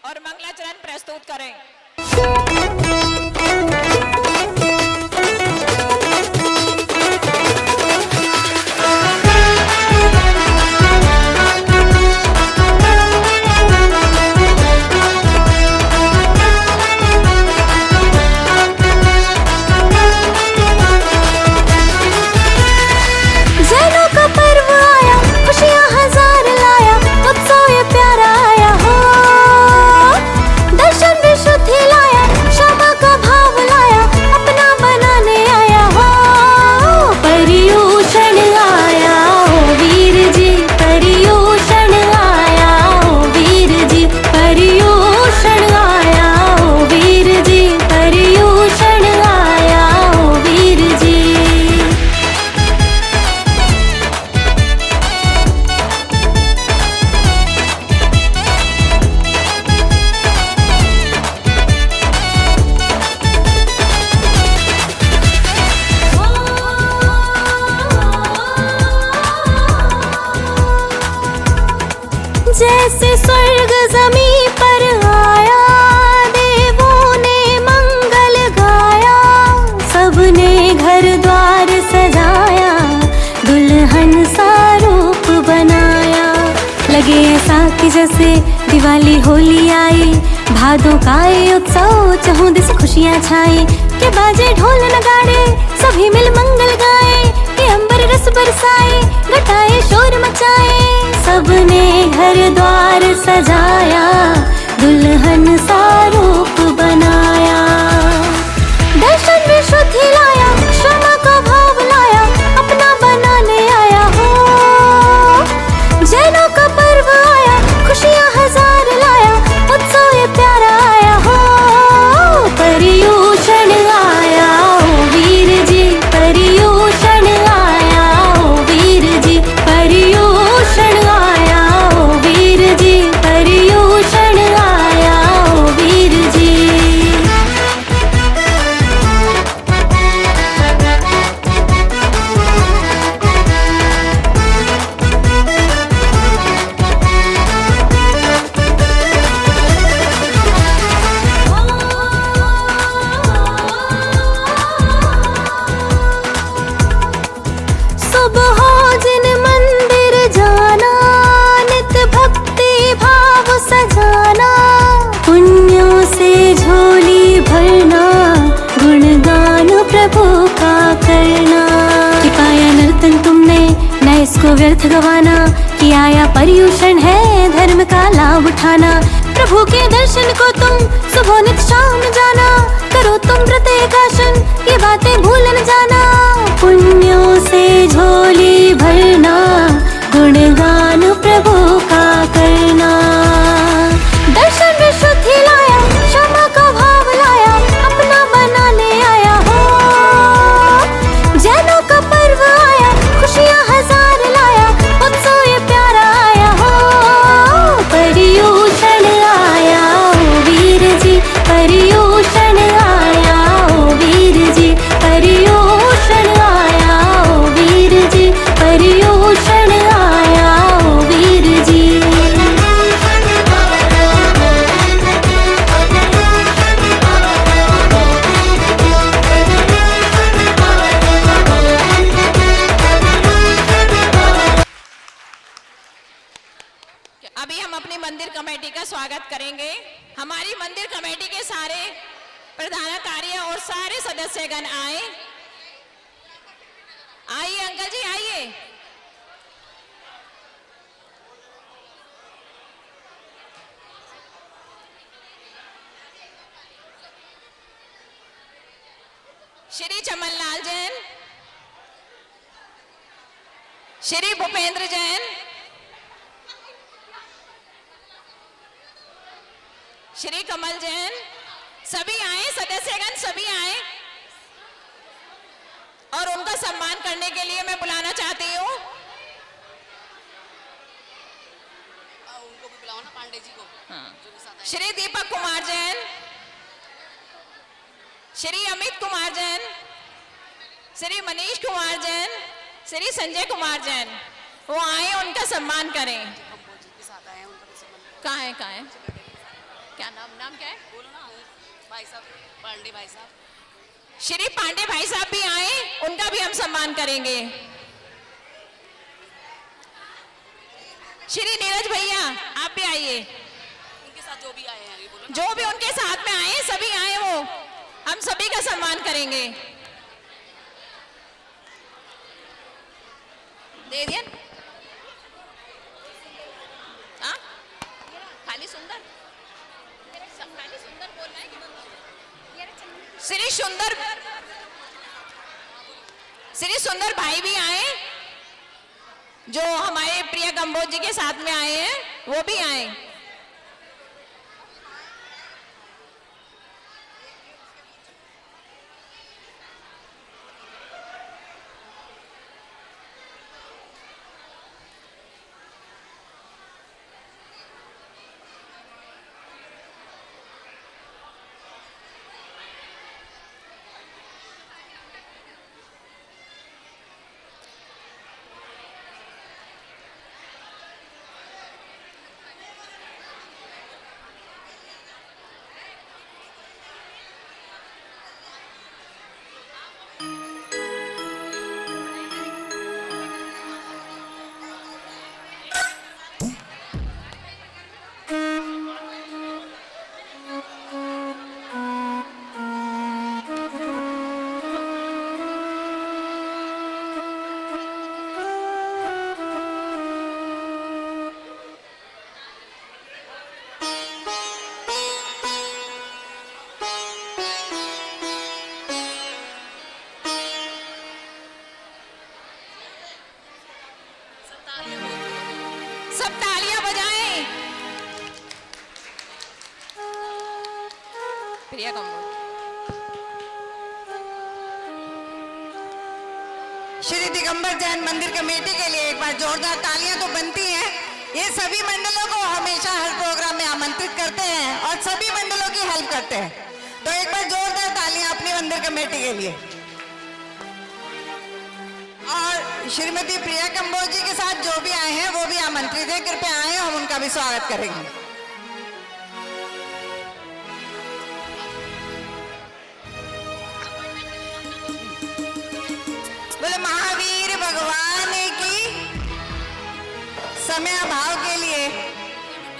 और मंगलाचरण प्रस्तुत करें। जैसे स्वर्ग जमी पर आया, देवों ने मंगल गाया, सबने घर द्वार सजाया, दुल्हन सा रूप बनाया। लगे ऐसा कि जैसे दिवाली होली आई, भादों का ये उत्सव चहुं दिस खुशियाँ छाई। के बाजे ढोल नगाड़े सभी मिल मंगल गाए, के अंबर रस बरसाए, घटाए शोर मचाए। सबने घर द्वार सजाया, दुल्हन सा रूप बनाया। दर्शन में शुद्धि लाया, क्षमा का भाव लाया, अपना बनाने आया हो। जैनों का पर्व आया, खुशियाँ हजार लाया, उत्सव ये प्यारा आया हो। पर्युषण आया ओ वीर जी, पर्युषण आया ओ वीर जी, पर्युषण आया ओ वीर जी, पर्युषण आया ओ वीर जी। सुबह जिन मंदिर जाना, नित भक्ति भाव सजाना, पुण्यों से झोली भरना, गुणगान प्रभु का करना। कि पाया नर्तन तुमने न इसको व्यर्थ गवाना, कि आया पर्युषण है धर्म का लाभ उठाना। प्रभु के दर्शन को तुम सुबह नित शाम जाना, करो तुम व्रत एकादशन, ये बातें भूल न जाना। पुण्यों से झोली भरना, गुणगान प्रभु का करना। दर्शन में शुद्धि लाया, क्षमा का भाव लाया, अपना बनाने आया हो। जैनों का पर्व आया, खुशियाँ हजार लाया, उत्सव ये प्यारा आया हो। पर्युषण आया ओ वीर जी, पर्युषण आया ओ वीर जी, पर्युषण आया ओ वीर जी, पर्युषण आया ओ वीर जी। अभी हम अपनी मंदिर कमेटी का स्वागत करेंगे। हमारी मंदिर कमेटी के सारे प्रधानाचार्य और सारे सदस्यगण आए। आइए अंकल जी, आइए। श्री चमनलाल जैन, श्री भूपेंद्र जैन, श्री कमल जैन, सभी आए, सदस्यगण सभी आए और उनका सम्मान करने के लिए मैं बुलाना चाहती हूँ। उनको भी बुलाओ ना, पांडे जी को। हाँ। जो भी साथ आए। श्री दीपक कुमार जैन, श्री अमित कुमार जैन, श्री मनीष कुमार जैन, श्री संजय कुमार जैन, वो आए, उनका सम्मान करें। जितने साथ आए हैं उनका भी सम्मान। कहाँ है क्या नाम क्या है? बोलो ना भाई साहब, पांडे भाई साहब। श्री पांडे भाई साहब भी आए, उनका भी हम सम्मान करेंगे। श्री नीरज भैया आप भी आइए। उनके साथ जो भी आए हैं ये बोलो ना। जो भी उनके साथ में आए, सभी आए, वो हम सभी का सम्मान करेंगे। दे दिया हाँ? खाली सुंदर, खाली सुंदर बोल रहा है। श्री सुंदर भाई भी आए, जो हमारे प्रिय कंबोज जी के साथ में आए हैं, वो भी आए। सब तालियां बजाएं। प्रिया कंबोज। श्री दिगंबर जैन मंदिर कमेटी के लिए एक बार जोरदार तालियां तो बनती हैं। ये सभी मंडलों को हमेशा हर प्रोग्राम में आमंत्रित करते हैं और सभी मंडलों की हेल्प करते हैं, तो एक बार जोरदार तालियां अपनी मंदिर कमेटी के लिए। और श्रीमती प्रिया कंबोज जी के साथ जो भी आए हैं वो भी आमंत्रित है, कृपया आए, हम उनका भी स्वागत करेंगे। बोले महावीर भगवान की। समय अभाव के लिए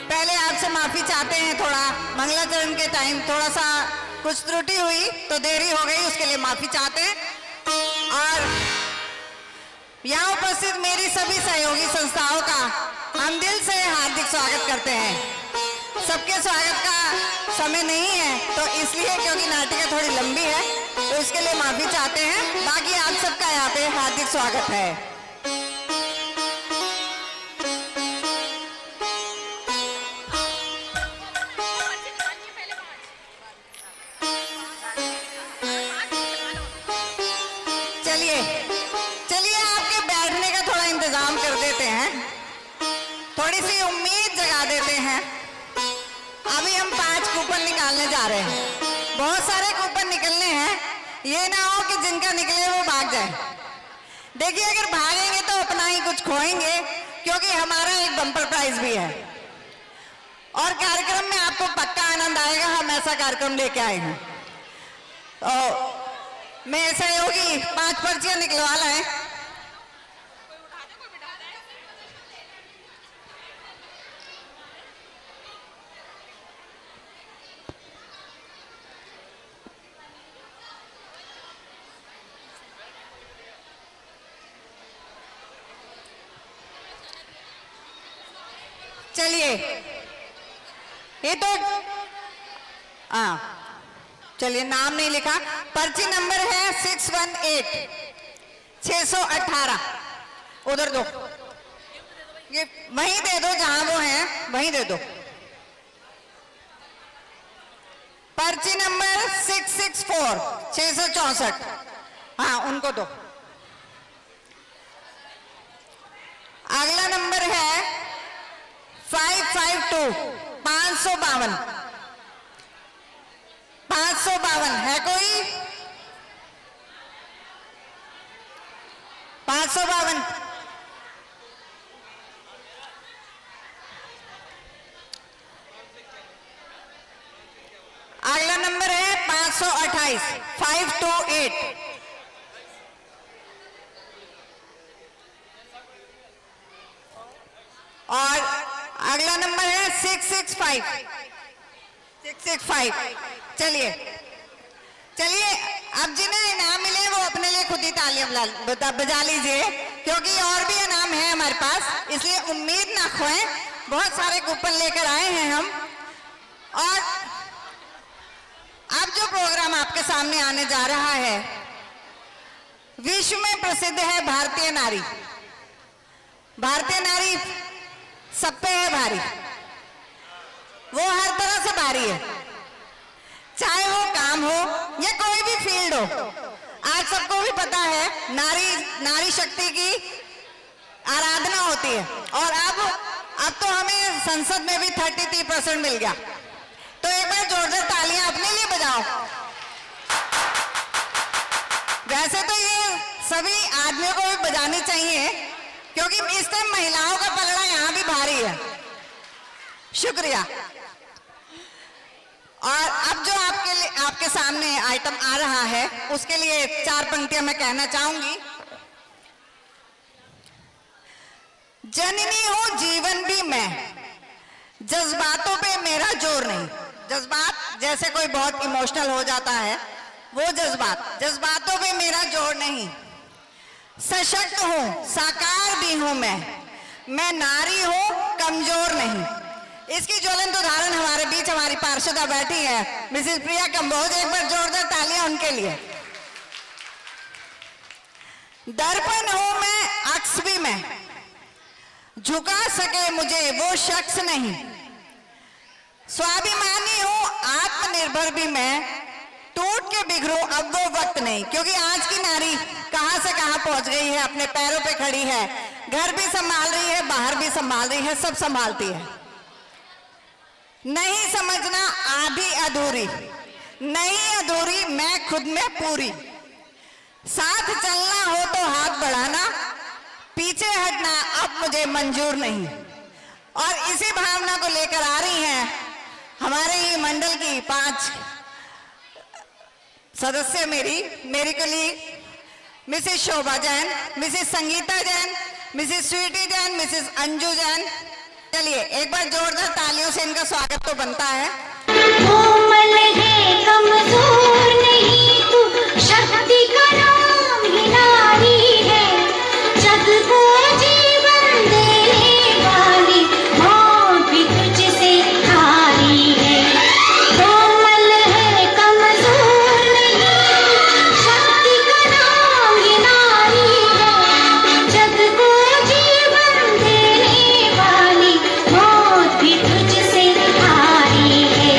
पहले आपसे माफी चाहते हैं, थोड़ा मंगलाचरण के टाइम थोड़ा सा कुछ त्रुटि हुई तो देरी हो गई, उसके लिए माफी चाहते हैं। और यहाँ उपस्थित मेरी सभी सहयोगी संस्थाओं का हम दिल से हार्दिक स्वागत करते हैं। सबके स्वागत का समय नहीं है तो इसलिए, क्योंकि नाटिका थोड़ी लंबी है तो इसके लिए माफी चाहते हैं। बाकी आप सबका यहाँ पे हार्दिक स्वागत है। चलिए चलिए आपके बैठने का थोड़ा इंतजाम कर देते हैं, थोड़ी सी उम्मीद जगा देते हैं। अभी हम 5 कूपन निकालने जा रहे हैं। बहुत सारे कूपन निकलने हैं, ये ना हो कि जिनका निकले वो भाग जाए। देखिए अगर भागेंगे तो अपना ही कुछ खोएंगे, क्योंकि हमारा एक बम्पर प्राइज भी है और कार्यक्रम में आपको पक्का आनंद आएगा। हम ऐसा कार्यक्रम लेके आए हैं। तो मैं सहयोगी 5 पर्चियां निकलवा लाए। चलिए ये तो चलिए नाम नहीं लिखा। पर्ची नंबर है 618 618। उधर दो, ये वहीं दे दो जहां वो हैं, वहीं दे दो। पर्ची नंबर 664 664। हाँ उनको दो। अगला नंबर है 552 552 552। है कोई? 552। Prize 5 to 8। और अगला नंबर है 665। 665। चलिए चलिए, अब जिन्हें इनाम मिले वो अपने लिए खुद ही तालियां बजा लीजिए, क्योंकि और भी इनाम है हमारे पास, इसलिए उम्मीद ना खोएं। बहुत सारे कूपन लेकर आए हैं हम। और अब जो प्रोग्राम आपके सामने आने जा रहा है, विश्व में प्रसिद्ध है भारतीय नारी। भारतीय नारी सब पे है भारी, वो हर तरह से भारी है, चाहे वो काम हो या कोई भी फील्ड हो। आज सबको भी पता है नारी शक्ति की आराधना होती है। और अब तो हमें संसद में भी 33% मिल गया। तो एक बार जोरदार तालियां अपने लिए बजाओ। वैसे तो ये सभी आदमियों को भी बजानी चाहिए, क्योंकि इस टाइम महिलाओं का पलड़ा यहां भी भारी है। शुक्रिया। और अब जो आपके सामने आइटम आ रहा है, उसके लिए 4 पंक्तियां मैं कहना चाहूंगी। जननी हूं जीवन भी मैं, जज्बातों पे मेरा जोर नहीं। जज्बात जैसे कोई बहुत इमोशनल हो जाता है, वो जज्बातों पे मेरा जोर नहीं। सशक्त हूं, साकार भी हूं मैं नारी हूं, कमजोर नहीं। इसकी ज्वलंत उदाहरण हमारे बीच हमारी पार्षदा बैठी है, मिसेस प्रिया कंबोज। एक बार जोरदार तालियां उनके लिए। दर्पण हूं मैं, अक्स भी मैं, झुका सके मुझे वो शख्स नहीं। स्वाभिमानी हूं, आत्मनिर्भर भी मैं, टूट के बिखरूं अब वो वक्त नहीं। क्योंकि आज की नारी कहां से कहां पहुंच गई है, अपने पैरों पे खड़ी है, घर भी संभाल रही है, बाहर भी संभाल रही है, सब संभालती है। नहीं समझना आधी अधूरी, नहीं अधूरी मैं खुद में पूरी। साथ चलना हो तो हाथ बढ़ाना, पीछे हटना अब मुझे मंजूर नहीं। और इसी भावना को लेकर आ रही हैं हमारे ही मंडल की 5 सदस्य, मेरी colleague Mrs Shobha Jain, Mrs Sangeeta Jain, Mrs Sweety Jain, Mrs Anju Jain. चलिए एक बार जोरदार तालियों से इनका स्वागत तो बनता है। कोमल है कमजोर नहीं तू, शक्ति का नाम ही नारी है। जग को जीवन देने वाली मौत भी तुझसे हारी है। कोमल है कमजोर नहीं, शक्ति का नाम ही नारी है। जग को जीवन देने वाली मौत भी तुझसे हारी है।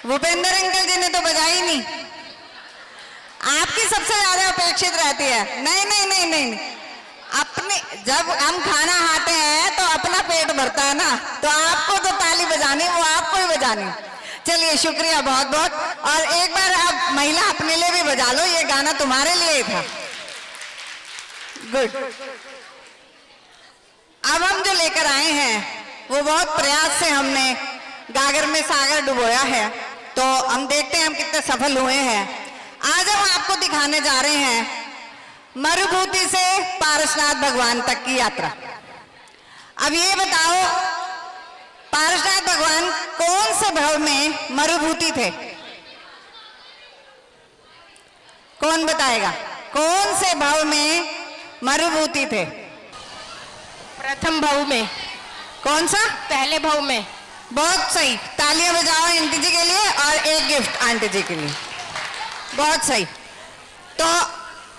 भूपेंद्र अंकल जी ने तो बजाई नहीं। आपकी सबसे ज्यादा अपेक्षित रहती है। नहीं नहीं नहीं नहीं, अपने जब हम खाना खाते हैं तो अपना पेट भरता है ना, तो आपको तो ताली बजानी, वो आपको ही बजानी। चलिए शुक्रिया बहुत बहुत। और एक बार आप महिला अपने लिए भी बजा लो, ये गाना तुम्हारे लिए ही था। गुड। अब हम जो लेकर आए हैं वो बहुत प्रयास से हमने गागर में सागर डुबोया है, तो हम देखते हैं हम कितने सफल हुए हैं। आज हम आपको दिखाने जा रहे हैं मरुभूति से पारसनाथ भगवान तक की यात्रा। अब ये बताओ, पारसनाथ भगवान कौन से भव में मरुभूति थे? कौन बताएगा कौन से भव में मरुभूति थे? प्रथम भाव में। कौन सा? पहले भाव में। बहुत सही, तालियां बजाओ आंटी जी के लिए और एक गिफ्ट आंटी जी के लिए। बहुत सही। तो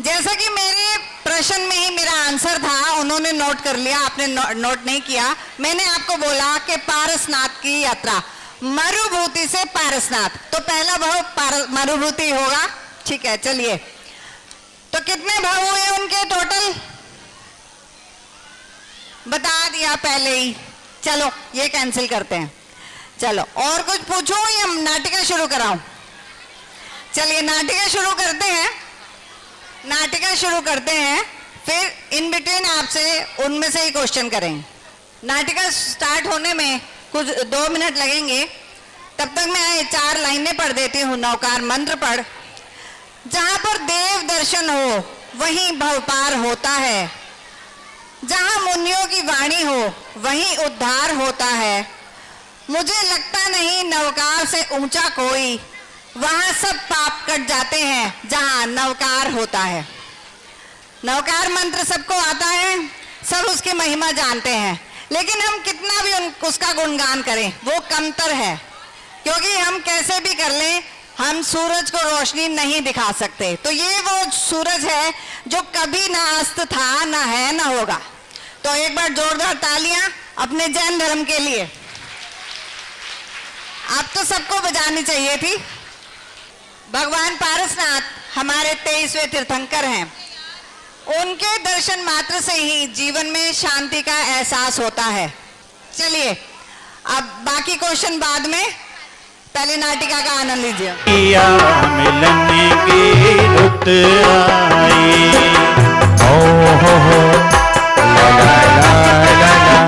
जैसा कि मेरे प्रश्न में ही मेरा आंसर था, उन्होंने नोट कर लिया, आपने नोट नहीं किया। मैंने आपको बोला कि पारसनाथ की यात्रा, मरुभूति से पारसनाथ, तो पहला भाव मरुभूति होगा। ठीक है, चलिए। तो कितने भाव हुए उनके टोटल? बता दिया पहले ही। चलो ये कैंसिल करते हैं। चलो और कुछ पूछूं या नाटिका शुरू कराऊं? चलिए नाटिका शुरू करते हैं। नाटिका शुरू करते हैं, फिर इन बिटवीन आपसे उनमें से ही क्वेश्चन करेंगे। नाटिका स्टार्ट होने में कुछ 2 मिनट लगेंगे, तब तक मैं 4 लाइनें पढ़ देती हूँ। नौकार मंत्र पढ़। जहां पर देव दर्शन हो वहीं भव पार होता है, जहां मुनियों की वाणी हो वहीं उद्धार होता है। मुझे लगता नहीं नवकार से ऊंचा कोई, वहां सब पाप कट जाते हैं जहां नवकार होता है। नवकार मंत्र सबको आता है, सब उसकी महिमा जानते हैं, लेकिन हम कितना भी उसका गुणगान करें वो कमतर है, क्योंकि हम कैसे भी कर लें हम सूरज को रोशनी नहीं दिखा सकते। तो ये वो सूरज है जो कभी ना अस्त था, ना है, ना होगा। तो एक बार जोरदार तालियां अपने जैन धर्म के लिए। अब तो सबको बजानी चाहिए थी। भगवान पारसनाथ हमारे 23वें तीर्थंकर हैं। उनके दर्शन मात्र से ही जीवन में शांति का एहसास होता है। चलिए अब बाकी क्वेश्चन बाद में, पहले नाटिका का आनंद लीजिए। मिलने की रुत आई, ओ हो ला ला ला ला,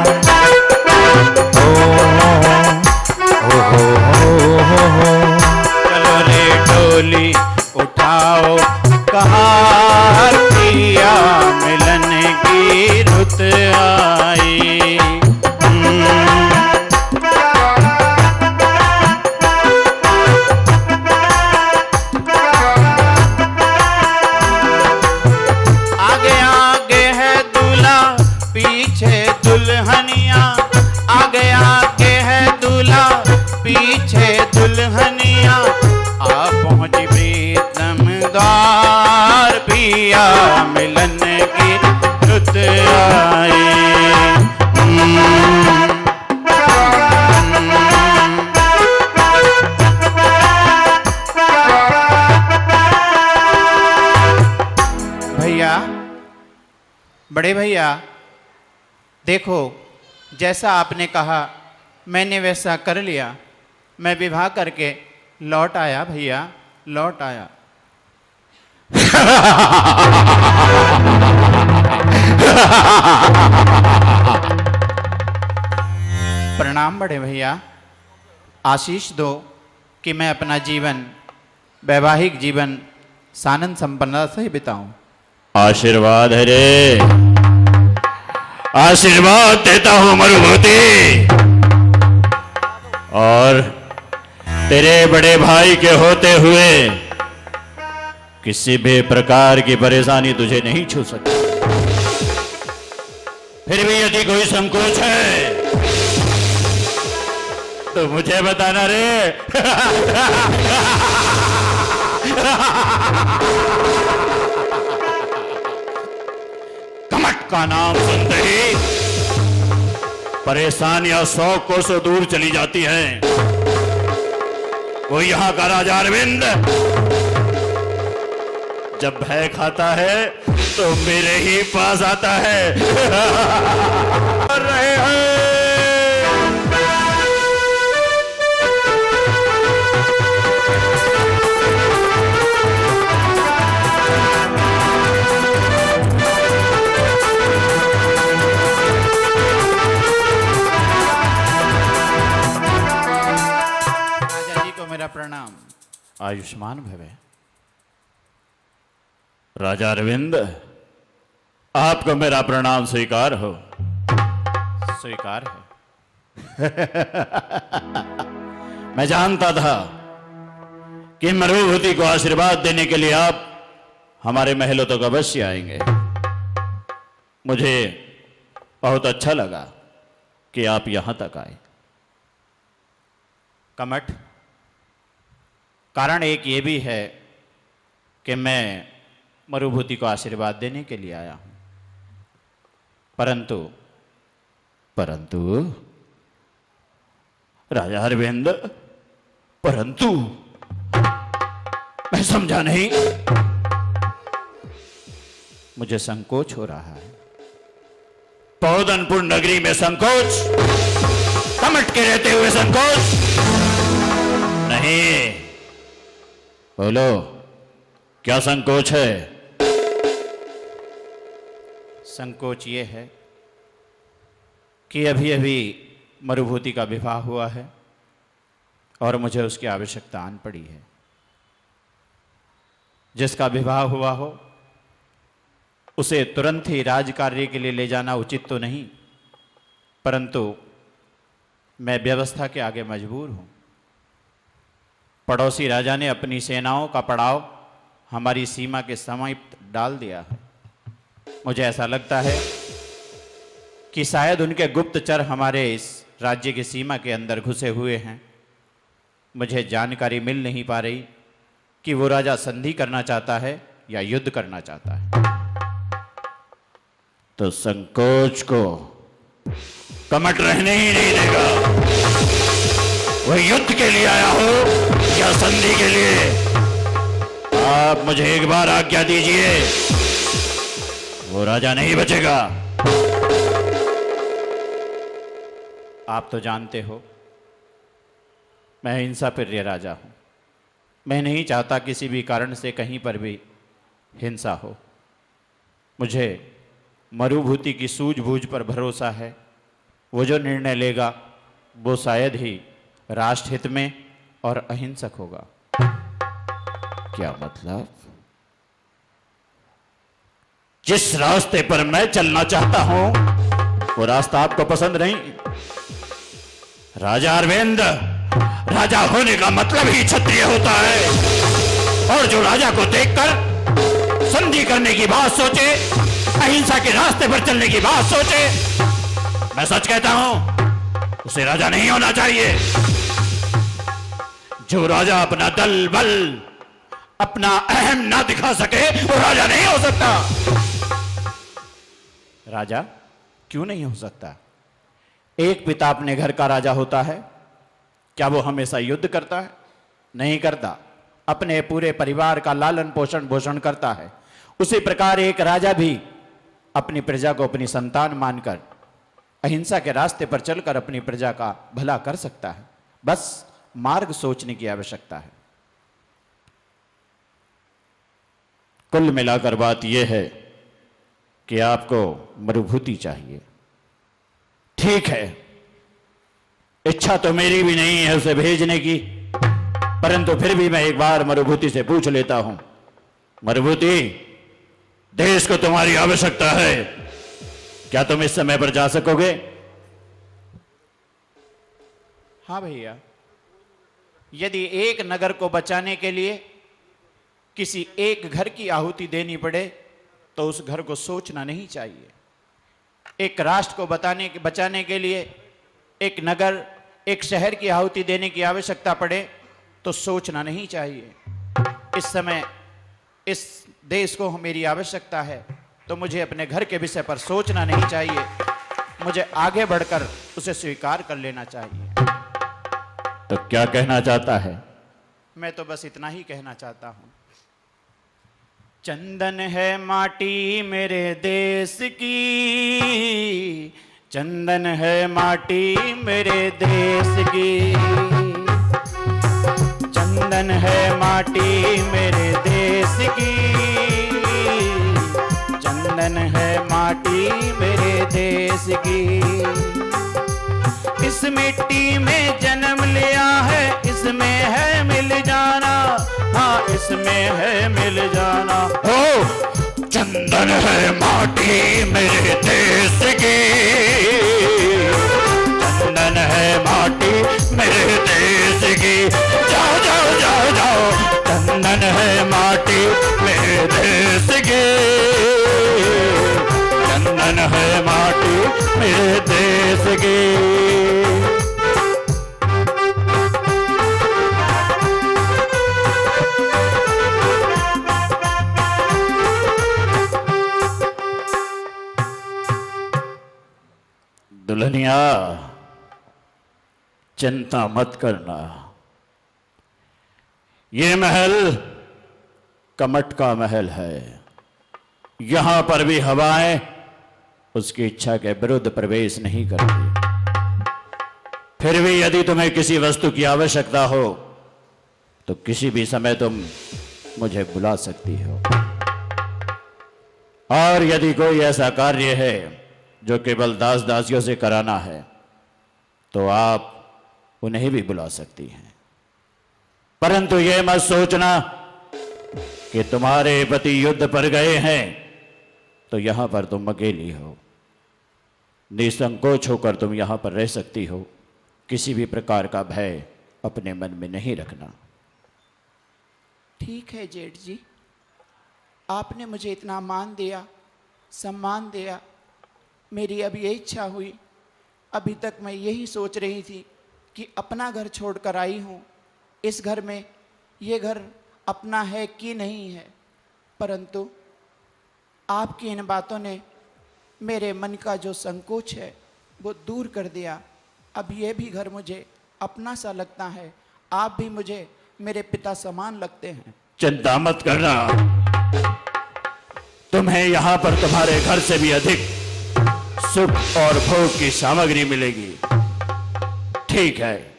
ओ चलो रे डोली उठाओ, कहाँ पिया मिलने की रुत आई। आगे आगे है दूल्हा पीछे दुल्हनिया, आगे आगे है दूल्हा पीछे दुल्हनिया, आ पहुंची प्रीतम द्वार, पिया मिलन की रुत आई। भैया, बड़े भैया, देखो जैसा आपने कहा मैंने वैसा कर लिया। मैं विवाह करके लौट आया भैया, लौट आया। प्रणाम बड़े भैया, आशीष दो कि मैं अपना जीवन, वैवाहिक जीवन सानंद संपन्नता से बिताऊं। आशीर्वाद है रे, आशीर्वाद देता हूं मरुभूति। और तेरे बड़े भाई के होते हुए किसी भी प्रकार की परेशानी तुझे नहीं छू सकती। फिर भी यदि कोई संकोच है तो मुझे बताना रे। कमट का नाम सुनते ही परेशानियां 100 कोसों दूर चली जाती हैं। वो यहां का राजा अरविंद जब भय खाता है तो मेरे ही पास आता है। कर रहे हैं राजा जी को मेरा प्रणाम। आयुष्मान भवे। राजा अरविंद आपको मेरा प्रणाम स्वीकार हो। स्वीकार है। मैं जानता था कि मरुभूति को आशीर्वाद देने के लिए आप हमारे महलों तक अवश्य आएंगे। मुझे बहुत अच्छा लगा कि आप यहां तक आए। कमठ, कारण एक ये भी है कि मैं मरुभूति को आशीर्वाद देने के लिए आया हूं, परंतु राजा अरविंद, परंतु मैं समझा नहीं। मुझे संकोच हो रहा है। पौधनपुर नगरी में संकोच, कमट के रहते हुए संकोच नहीं। बोलो, क्या संकोच है? संकोच ये है कि अभी अभी मरुभूति का विवाह हुआ है और मुझे उसकी आवश्यकता आन पड़ी है। जिसका विवाह हुआ हो उसे तुरंत ही राजकार्य के लिए ले जाना उचित तो नहीं, परंतु मैं व्यवस्था के आगे मजबूर हूं। पड़ोसी राजा ने अपनी सेनाओं का पड़ाव हमारी सीमा के समीप डाल दिया है। मुझे ऐसा लगता है कि शायद उनके गुप्तचर हमारे इस राज्य की सीमा के अंदर घुसे हुए हैं। मुझे जानकारी मिल नहीं पा रही कि वो राजा संधि करना चाहता है या युद्ध करना चाहता है। तो संकोच को कमट रहने ही नहीं देगा। वह युद्ध के लिए आया हो या संधि के लिए, आप मुझे एक बार आज्ञा दीजिए, वो राजा नहीं बचेगा। आप तो जानते हो मैं हिंसा प्रिय राजा हूं। मैं नहीं चाहता किसी भी कारण से कहीं पर भी हिंसा हो। मुझे मरुभूति की सूझबूझ पर भरोसा है। वो जो निर्णय लेगा वो शायद ही राष्ट्र हित में और अहिंसक होगा। क्या मतलब? जिस रास्ते पर मैं चलना चाहता हूं वो रास्ता आपको पसंद नहीं? राजा अरविंद, राजा होने का मतलब ही क्षत्रिय होता है। और जो राजा को देखकर संधि करने की बात सोचे, अहिंसा के रास्ते पर चलने की बात सोचे, मैं सच कहता हूं उसे राजा नहीं होना चाहिए। जो राजा अपना दल बल, अपना अहम ना दिखा सके वो राजा नहीं हो सकता। राजा क्यों नहीं हो सकता? एक पिता अपने घर का राजा होता है। क्या वो हमेशा युद्ध करता है? नहीं करता। अपने पूरे परिवार का लालन पोषण भोषण करता है। उसी प्रकार एक राजा भी अपनी प्रजा को अपनी संतान मानकर अहिंसा के रास्ते पर चलकर अपनी प्रजा का भला कर सकता है। बस मार्ग सोचने की आवश्यकता है। कुल मिलाकर बात यह है कि आपको मरुभूति चाहिए। ठीक है, इच्छा तो मेरी भी नहीं है उसे भेजने की, परंतु फिर भी मैं एक बार मरुभूति से पूछ लेता हूं। मरुभूति, देश को तुम्हारी आवश्यकता है, क्या तुम इस समय पर जा सकोगे? हाँ भैया, यदि एक नगर को बचाने के लिए किसी एक घर की आहुति देनी पड़े तो उस घर को सोचना नहीं चाहिए। एक राष्ट्र को बचाने के लिए एक नगर, एक शहर की आहुति देने की आवश्यकता पड़े तो सोचना नहीं चाहिए। इस समय इस देश को मेरी आवश्यकता है तो मुझे अपने घर के विषय पर सोचना नहीं चाहिए। मुझे आगे बढ़कर उसे स्वीकार कर लेना चाहिए। तो क्या कहना चाहता है? मैं तो बस इतना ही कहना चाहता हूं। चंदन है माटी मेरे देश की, चंदन है माटी मेरे देश की, चंदन है माटी मेरे देश की, चंदन है माटी मेरे देश की। इस मिट्टी में जन्म लिया है, इसमें है मिल जाना, हाँ इसमें है मिल जाना। हो चंदन है माटी मेरे देश की, चंदन है माटी मेरे देश की। जाओ जाओ जाओ जाओ, चंदन है माटी मेरे देश की, चंदन है माटी मेरे देश की। दुल्हनिया चिंता मत करना, ये महल कमट का महल है। यहां पर भी हवाएं उसकी इच्छा के विरुद्ध प्रवेश नहीं करती। फिर भी यदि तुम्हें किसी वस्तु की आवश्यकता हो तो किसी भी समय तुम मुझे बुला सकती हो। और यदि कोई ऐसा कार्य है जो केवल दास दासियों से कराना है तो आप उन्हें भी बुला सकती हैं। परंतु यह मत सोचना कि तुम्हारे पति युद्ध पर गए हैं तो यहां पर तुम अकेली हो। निसंकोच होकर तुम यहां पर रह सकती हो। किसी भी प्रकार का भय अपने मन में नहीं रखना। ठीक है जेठ जी, आपने मुझे इतना मान दिया, सम्मान दिया। मेरी अब ये इच्छा हुई, अभी तक मैं यही सोच रही थी कि अपना घर छोड़कर आई हूँ, इस घर में ये घर अपना है कि नहीं है। परंतु आपकी इन बातों ने मेरे मन का जो संकोच है वो दूर कर दिया। अब ये भी घर मुझे अपना सा लगता है। आप भी मुझे मेरे पिता समान लगते हैं। चिंता मत करना, तुम्हें यहां पर तुम्हारे घर से भी अधिक सुख और भोग की सामग्री मिलेगी। ठीक है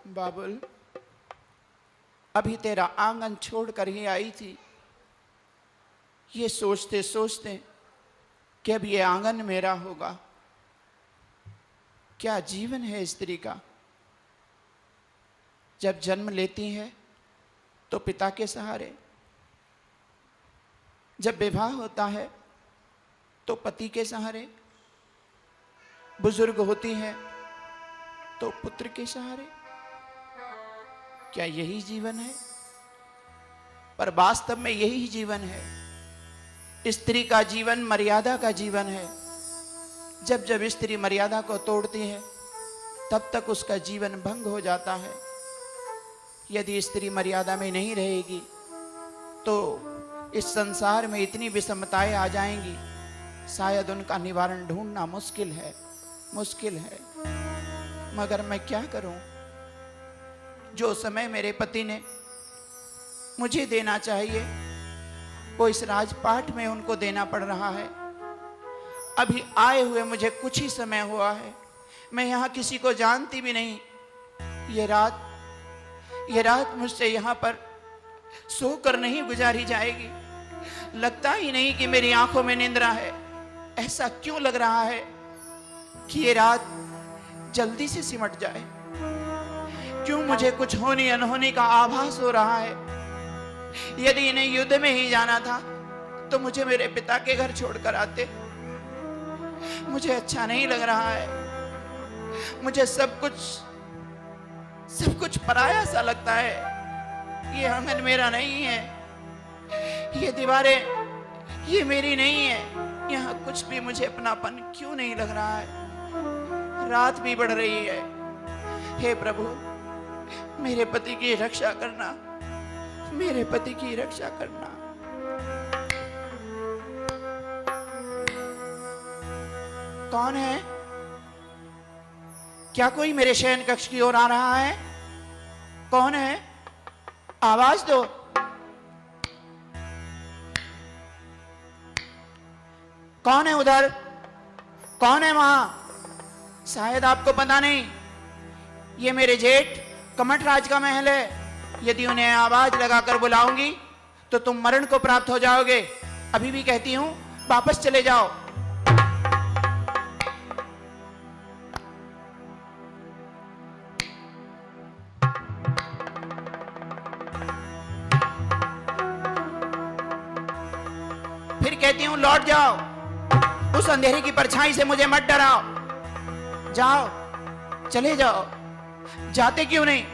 बाबुल, अभी तेरा आंगन छोड़कर ही आई थी, ये सोचते सोचते कि अब ये आंगन मेरा होगा। क्या जीवन है स्त्री का। जब जन्म लेती है तो पिता के सहारे, जब विवाह होता है तो पति के सहारे, बुजुर्ग होती है तो पुत्र के सहारे। क्या यही जीवन है? पर वास्तव में यही जीवन है। स्त्री का जीवन मर्यादा का जीवन है। जब जब स्त्री मर्यादा को तोड़ती है तब तक उसका जीवन भंग हो जाता है। यदि स्त्री मर्यादा में नहीं रहेगी तो इस संसार में इतनी विषमताएं आ जाएंगी, शायद उनका निवारण ढूंढना मुश्किल है, मुश्किल है। मगर मैं क्या करूं? जो समय मेरे पति ने मुझे देना चाहिए वो इस राजपाट में उनको देना पड़ रहा है। अभी आए हुए मुझे कुछ ही समय हुआ है। मैं यहाँ किसी को जानती भी नहीं। ये रात मुझसे यहाँ पर सोकर नहीं गुजारी जाएगी। लगता ही नहीं कि मेरी आंखों में निंद्रा है। ऐसा क्यों लग रहा है कि ये रात जल्दी से सिमट जाए। क्यों मुझे कुछ होनी अनहोनी का आभास हो रहा है। यदि इन्हें युद्ध में ही जाना था तो मुझे मेरे पिता के घर छोड़कर आते। मुझे अच्छा नहीं लग रहा है। मुझे सब कुछ पराया सा लगता है। ये आंगन मेरा नहीं है, ये दीवारें ये मेरी नहीं है। यहाँ कुछ भी मुझे अपनापन क्यों नहीं लग रहा है। रात भी बढ़ रही है। हे प्रभु, मेरे पति की रक्षा करना, मेरे पति की रक्षा करना। कौन है? क्या कोई मेरे शयन कक्ष की ओर आ रहा है? कौन है? आवाज दो। कौन है उधर? कौन है वहां? शायद आपको पता नहीं, ये मेरे जेठ कमठ राज का महल है। यदि उन्हें आवाज लगाकर बुलाऊंगी तो तुम मरण को प्राप्त हो जाओगे। अभी भी कहती हूं, वापस चले जाओ। फिर कहती हूं, लौट जाओ। उस अंधेरे की परछाई से मुझे मत डराओ। जाओ, चले जाओ। जाते क्यों नहीं?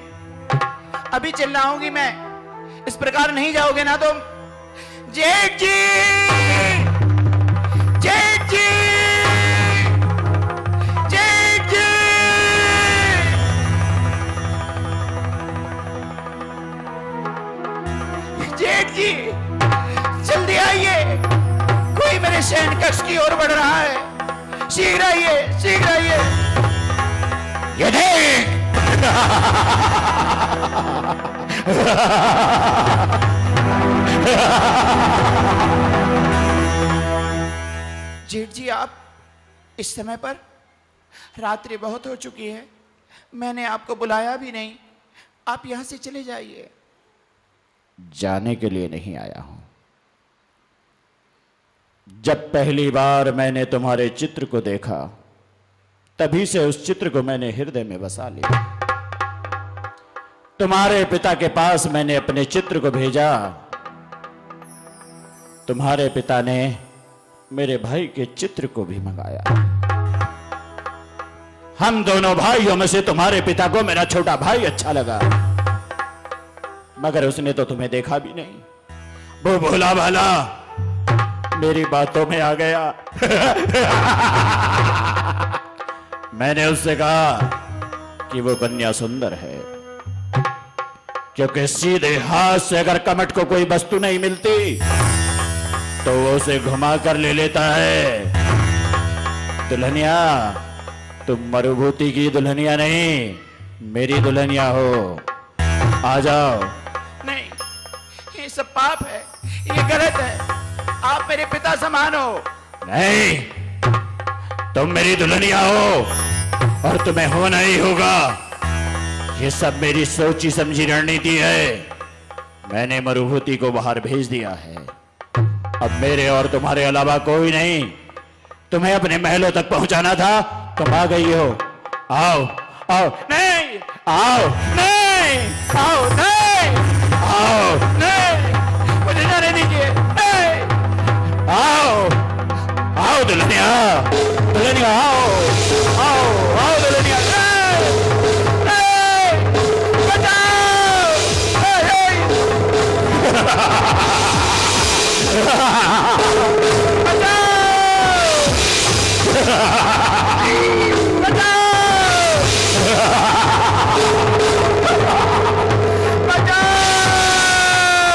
अभी चिल्लाऊंगी मैं। इस प्रकार नहीं जाओगे ना तुम? जेठ जी! जेठ जी! जेठ जी! जेठ जी, जल्दी आइए। कोई मेरे शयन कक्ष की ओर बढ़ रहा है। शीघ्र आइए, शीघ्र आइए। ये देख! जेठ जी, आप इस समय पर? रात्रि बहुत हो चुकी है, मैंने आपको बुलाया भी नहीं। आप यहां से चले जाइए। जाने के लिए नहीं आया हूं। जब पहली बार मैंने तुम्हारे चित्र को देखा, तभी से उस चित्र को मैंने हृदय में बसा लिया। तुम्हारे पिता के पास मैंने अपने चित्र को भेजा। तुम्हारे पिता ने मेरे भाई के चित्र को भी मंगाया। हम दोनों भाइयों में से तुम्हारे पिता को मेरा छोटा भाई अच्छा लगा, मगर उसने तो तुम्हें देखा भी नहीं। वो भोला भाला मेरी बातों में आ गया। मैंने उससे कहा कि वो कन्या सुंदर है, क्योंकि सीधे हाथ से अगर कमट को कोई वस्तु नहीं मिलती तो वो उसे घुमा कर ले लेता है। दुल्हनिया, तुम मरुभूति की दुल्हनिया नहीं, मेरी दुल्हनिया हो। आ जाओ। नहीं, ये सब पाप है, ये गलत है। आप मेरे पिता समान हो। नहीं, तुम मेरी दुल्हनिया हो और तुम्हें होना ही होगा। ये सब मेरी सोची समझी रणनीति है। मैंने मरुभूति को बाहर भेज दिया है। अब मेरे और तुम्हारे अलावा कोई नहीं। तुम्हें अपने महलों तक पहुंचाना था, तुम आ गई हो। आओ, आओ। नहीं, आओ, नहीं, आओ, नहीं, आओ, नहीं, मुझे जाने दीजिए। नहीं, आओ, आओ दुल्हनिया, दुल्हनिया आओ, आओ, आओ दुल्हनिया। नहीं, नहीं, बचाओ! नहीं,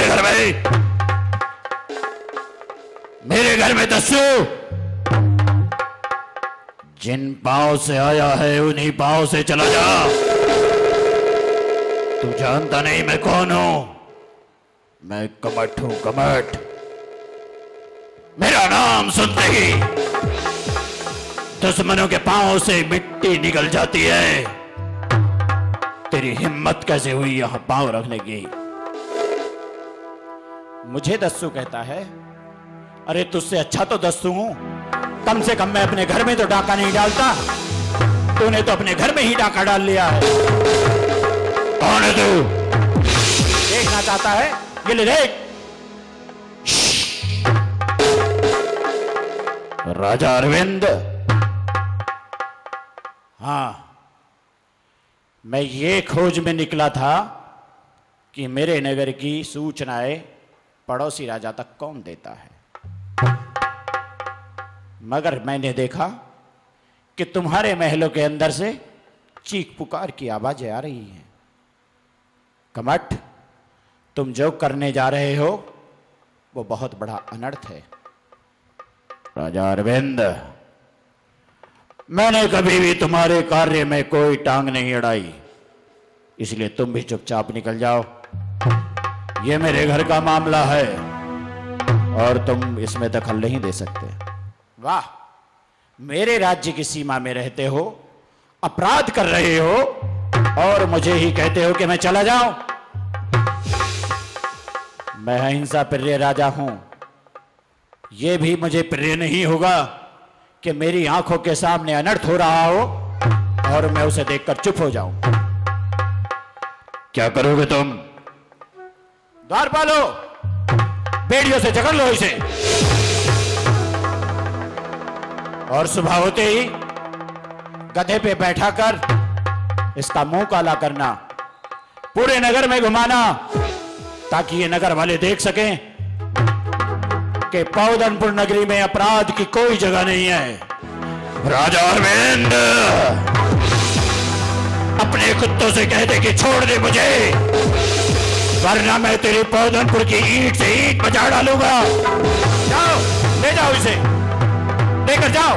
घर में, मेरे घर में दस्यु, जिन पांव से आया है उन्हीं पांव से चला जा। तू जानता नहीं मैं कौन हूं? मैं कमठ हूं, कमठ। मेरा नाम सुनते ही दुश्मनों के पांव से मिट्टी निकल जाती है। तेरी हिम्मत कैसे हुई यहां पांव रखने की? मुझे दस्यु कहता है? अरे तुझसे अच्छा तो दस्यु हूं। कम से कम मैं अपने घर में तो डाका नहीं डालता। तूने तो अपने घर में ही डाका डाल लिया है। कौन है तू? देखना चाहता है? ये ले देख। राजा अरविंद। हाँ, मैं ये खोज में निकला था कि मेरे नगर की सूचनाएं पड़ोसी राजा तक कौन देता है, मगर मैंने देखा कि तुम्हारे महलों के अंदर से चीख पुकार की आवाजें आ रही हैं। कमठ, तुम जो करने जा रहे हो वो बहुत बड़ा अनर्थ है। राजा अरविंद, मैंने कभी भी तुम्हारे कार्य में कोई टांग नहीं अड़ाई, इसलिए तुम भी चुपचाप निकल जाओ। ये मेरे घर का मामला है और तुम इसमें दखल नहीं दे सकते। वाह, मेरे राज्य की सीमा में रहते हो, अपराध कर रहे हो और मुझे ही कहते हो कि मैं चला जाऊं। मैं अहिंसा प्रिय राजा हूं। यह भी मुझे प्रिय नहीं होगा कि मेरी आंखों के सामने अनर्थ हो रहा हो और मैं उसे देखकर चुप हो जाऊं। क्या करोगे तुम? द्वारपालो, बेड़ियों से जकड़ लो इसे और सुबह होते ही गधे पे बैठाकर इसका मुंह काला करना, पूरे नगर में घुमाना, ताकि ये नगर वाले देख सकें कि पौधनपुर नगरी में अपराध की कोई जगह नहीं है। राजा अरविंद, अपने कुत्तों से कह दे कि छोड़ दे मुझे, वरना मैं तेरी पौधनपुर की ईंट से ईंट बजा डालूंगा। जाओ, ले जाओ इसे, लेकर जाओ।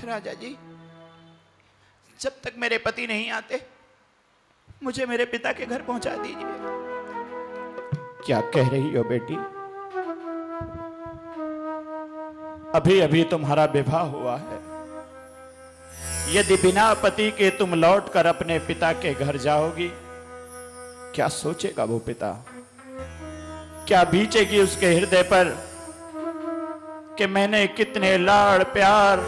राजा जी, जब तक मेरे पति नहीं आते मुझे मेरे पिता के घर पहुंचा दीजिए। क्या कह रही हो बेटी? अभी अभी तुम्हारा विवाह हुआ है। यदि बिना पति के तुम लौटकर अपने पिता के घर जाओगी, क्या सोचेगा वो पिता? क्या बीचेगी उसके हृदय पर कि मैंने कितने लाड़ प्यार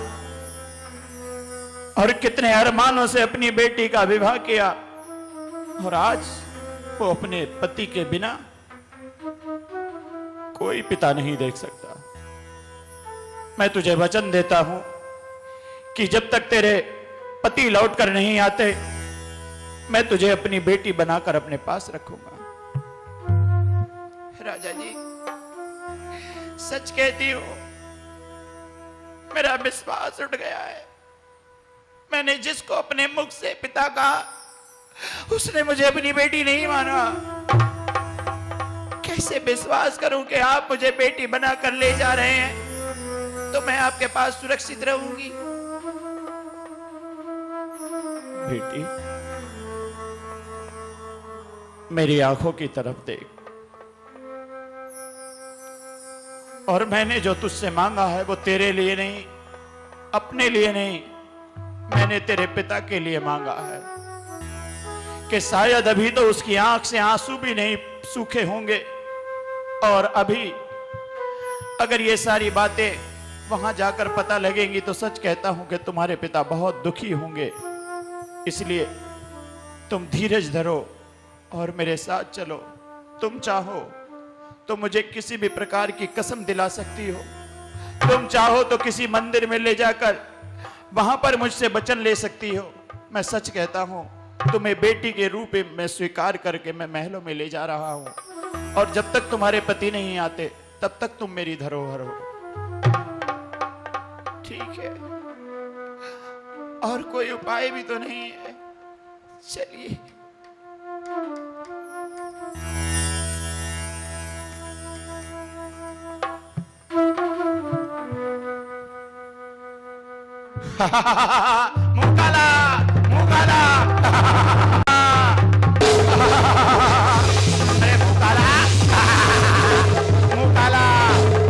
और कितने अरमानों से अपनी बेटी का विवाह किया और आज वो अपने पति के बिना कोई पिता नहीं देख सकता। मैं तुझे वचन देता हूं कि जब तक तेरे पति लौटकर नहीं आते, मैं तुझे अपनी बेटी बनाकर अपने पास रखूंगा। राजा जी, सच कहती हूं, मेरा विश्वास उठ गया है। मैंने जिसको अपने मुख से पिता कहा, उसने मुझे अपनी बेटी नहीं माना। कैसे विश्वास करूं कि आप मुझे बेटी बनाकर ले जा रहे हैं तो मैं आपके पास सुरक्षित रहूंगी। बेटी, मेरी आंखों की तरफ देख, और मैंने जो तुझसे मांगा है वो तेरे लिए नहीं, अपने लिए नहीं, मैंने तेरे पिता के लिए मांगा है कि शायद अभी तो उसकी आंख से आंसू भी नहीं सूखे होंगे और अभी अगर ये सारी बातें वहां जाकर पता लगेंगी तो सच कहता हूं कि तुम्हारे पिता बहुत दुखी होंगे। इसलिए तुम धीरज धरो और मेरे साथ चलो। तुम चाहो तो मुझे किसी भी प्रकार की कसम दिला सकती हो। तुम चाहो तो किसी मंदिर में ले जाकर वहां पर मुझसे वचन ले सकती हो। मैं सच कहता हूं, तुम्हें बेटी के रूप में स्वीकार करके मैं महलों में ले जा रहा हूं और जब तक तुम्हारे पति नहीं आते तब तक तुम मेरी धरोहर हो। ठीक है, और कोई उपाय भी तो नहीं है। चलिए। मुंह काला, मुंह काला। अरे मुंह काला, मुंह काला,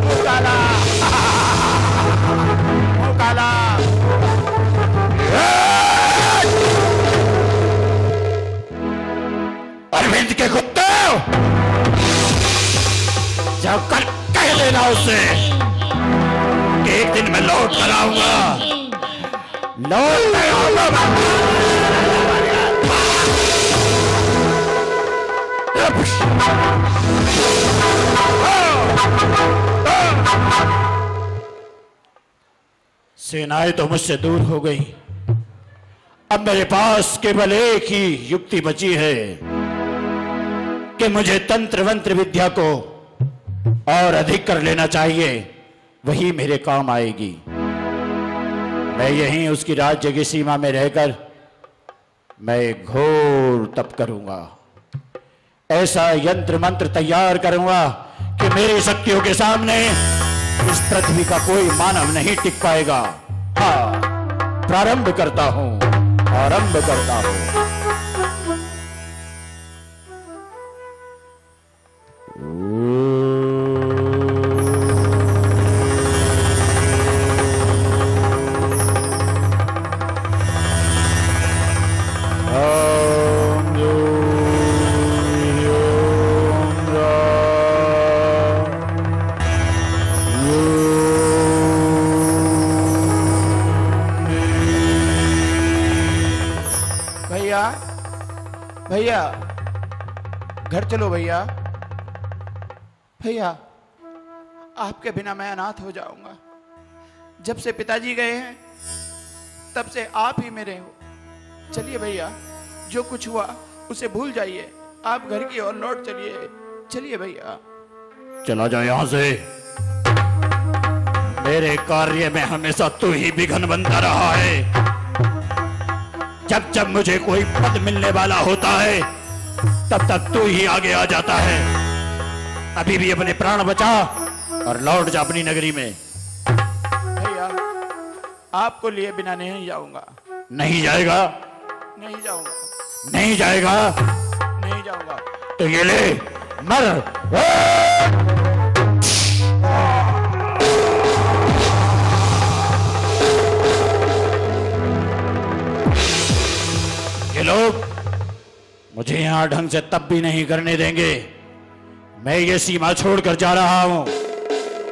मुंह काला, मुंह काला। अरविंद के कुत्ते, जब कल कह देना उससे कि एक दिन मैं लौट कर आऊंगा। लौट कर आऊंगा। सेनाएं तो मुझसे दूर हो गई। अब मेरे पास केवल एक ही युक्ति बची है कि मुझे तंत्र मंत्र विद्या को और अधिक कर लेना चाहिए, वही मेरे काम आएगी। मैं यहीं उसकी राज्य की सीमा में रहकर मैं घोर तप करूंगा। ऐसा यंत्र मंत्र तैयार करूंगा कि मेरी शक्तियों के सामने इस पृथ्वी का कोई मानव नहीं टिक पाएगा। हाँ, प्रारंभ करता हूं, आरंभ करता हूं। भैया भैया घर चलो भैया। भैया आपके बिना मैं अनाथ हो जाऊंगा। जब से पिताजी गए हैं तब से आप ही मेरे हो। चलिए भैया, जो कुछ हुआ उसे भूल जाइए, आप घर की ओर लौट चलिए। चलिए भैया। चला जा यहां से। मेरे कार्य में हमेशा तू ही विघ्न बनता रहा है। जब जब मुझे कोई पद मिलने वाला होता है तब तक तू ही आगे आ जाता है। अभी भी अपने प्राण बचा और लौट जा अपनी नगरी में। भैया आपको लिए बिना नहीं जाऊंगा। नहीं जाएगा? नहीं जाऊंगा। नहीं जाएगा? नहीं जाऊंगा। तो ये ले, मर। ये लोग मुझे यहां ढंग से तब भी नहीं करने देंगे। मैं ये सीमा छोड़कर जा रहा हूं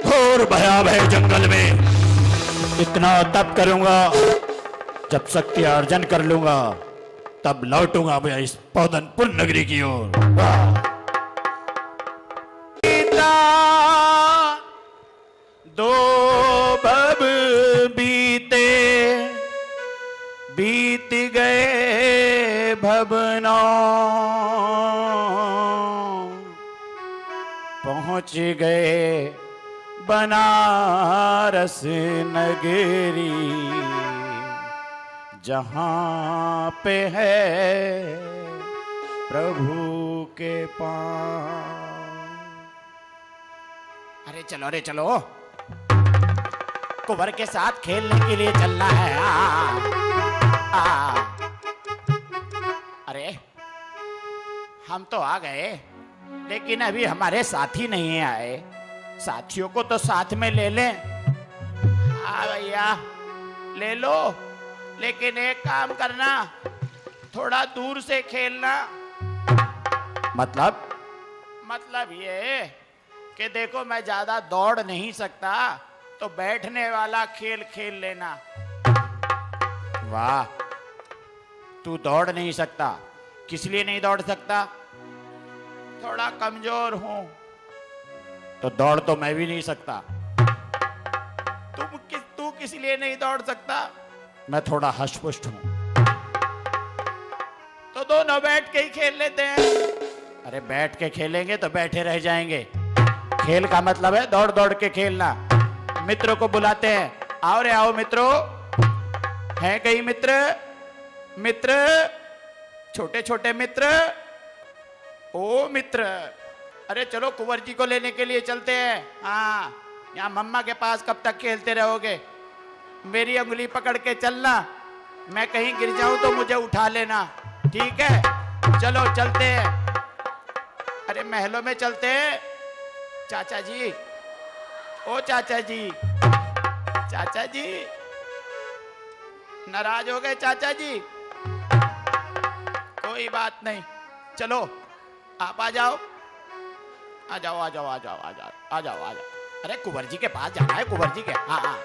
घोर भयावह जंगल में। इतना तप करूंगा, जब शक्ति अर्जन कर लूंगा तब लौटूंगा मैं इस पौधनपुर नगरी की ओर। दो भव बीते, बीत गए भवनों, पहुंच गए बनारस नगरी, जहां पे है प्रभु के पास। अरे चलो, अरे चलो, कुंवर के साथ खेलने के लिए चलना है। अरे हम तो आ गए, लेकिन अभी हमारे साथी नहीं आए। साथियों को तो साथ में ले लें। हाँ भैया ले लो, लेकिन एक काम करना, थोड़ा दूर से खेलना। मतलब ये कि देखो मैं ज्यादा दौड़ नहीं सकता, तो बैठने वाला खेल खेल लेना। वाह, तू दौड़ नहीं सकता, किस लिए नहीं दौड़ सकता? थोड़ा कमजोर हूं। तो दौड़ तो मैं भी नहीं सकता। तू किस लिए नहीं दौड़ सकता? मैं थोड़ा हष्ट-पुष्ट हूं। तो दोनों बैठ के ही खेल लेते हैं। अरे बैठ के खेलेंगे तो बैठे रह जाएंगे। खेल का मतलब है दौड़ दौड़ के खेलना। मित्रों को बुलाते हैं, आओ रे आओ मित्रों। हैं कई मित्र? मित्र, छोटे छोटे मित्र, ओ मित्र, अरे चलो कुंवर जी को लेने के लिए चलते हैं। हाँ, यहाँ मम्मा के पास कब तक खेलते रहोगे? मेरी अंगुली पकड़ के चलना, मैं कहीं गिर जाऊं तो मुझे उठा लेना, ठीक है? चलो चलते हैं। अरे महलों में चलते हैं। चाचा जी, ओ चाचा जी, चाचा जी, नाराज हो गए चाचा जी? कोई बात नहीं, चलो आप आ जाओ, आ जाओ, आ जाओ, आ जाओ, आ जाओ, आ जाओ, आ जाओ। अरे कुंवर जी के पास जाना है, कुंवर जी के। हाँ हाँ,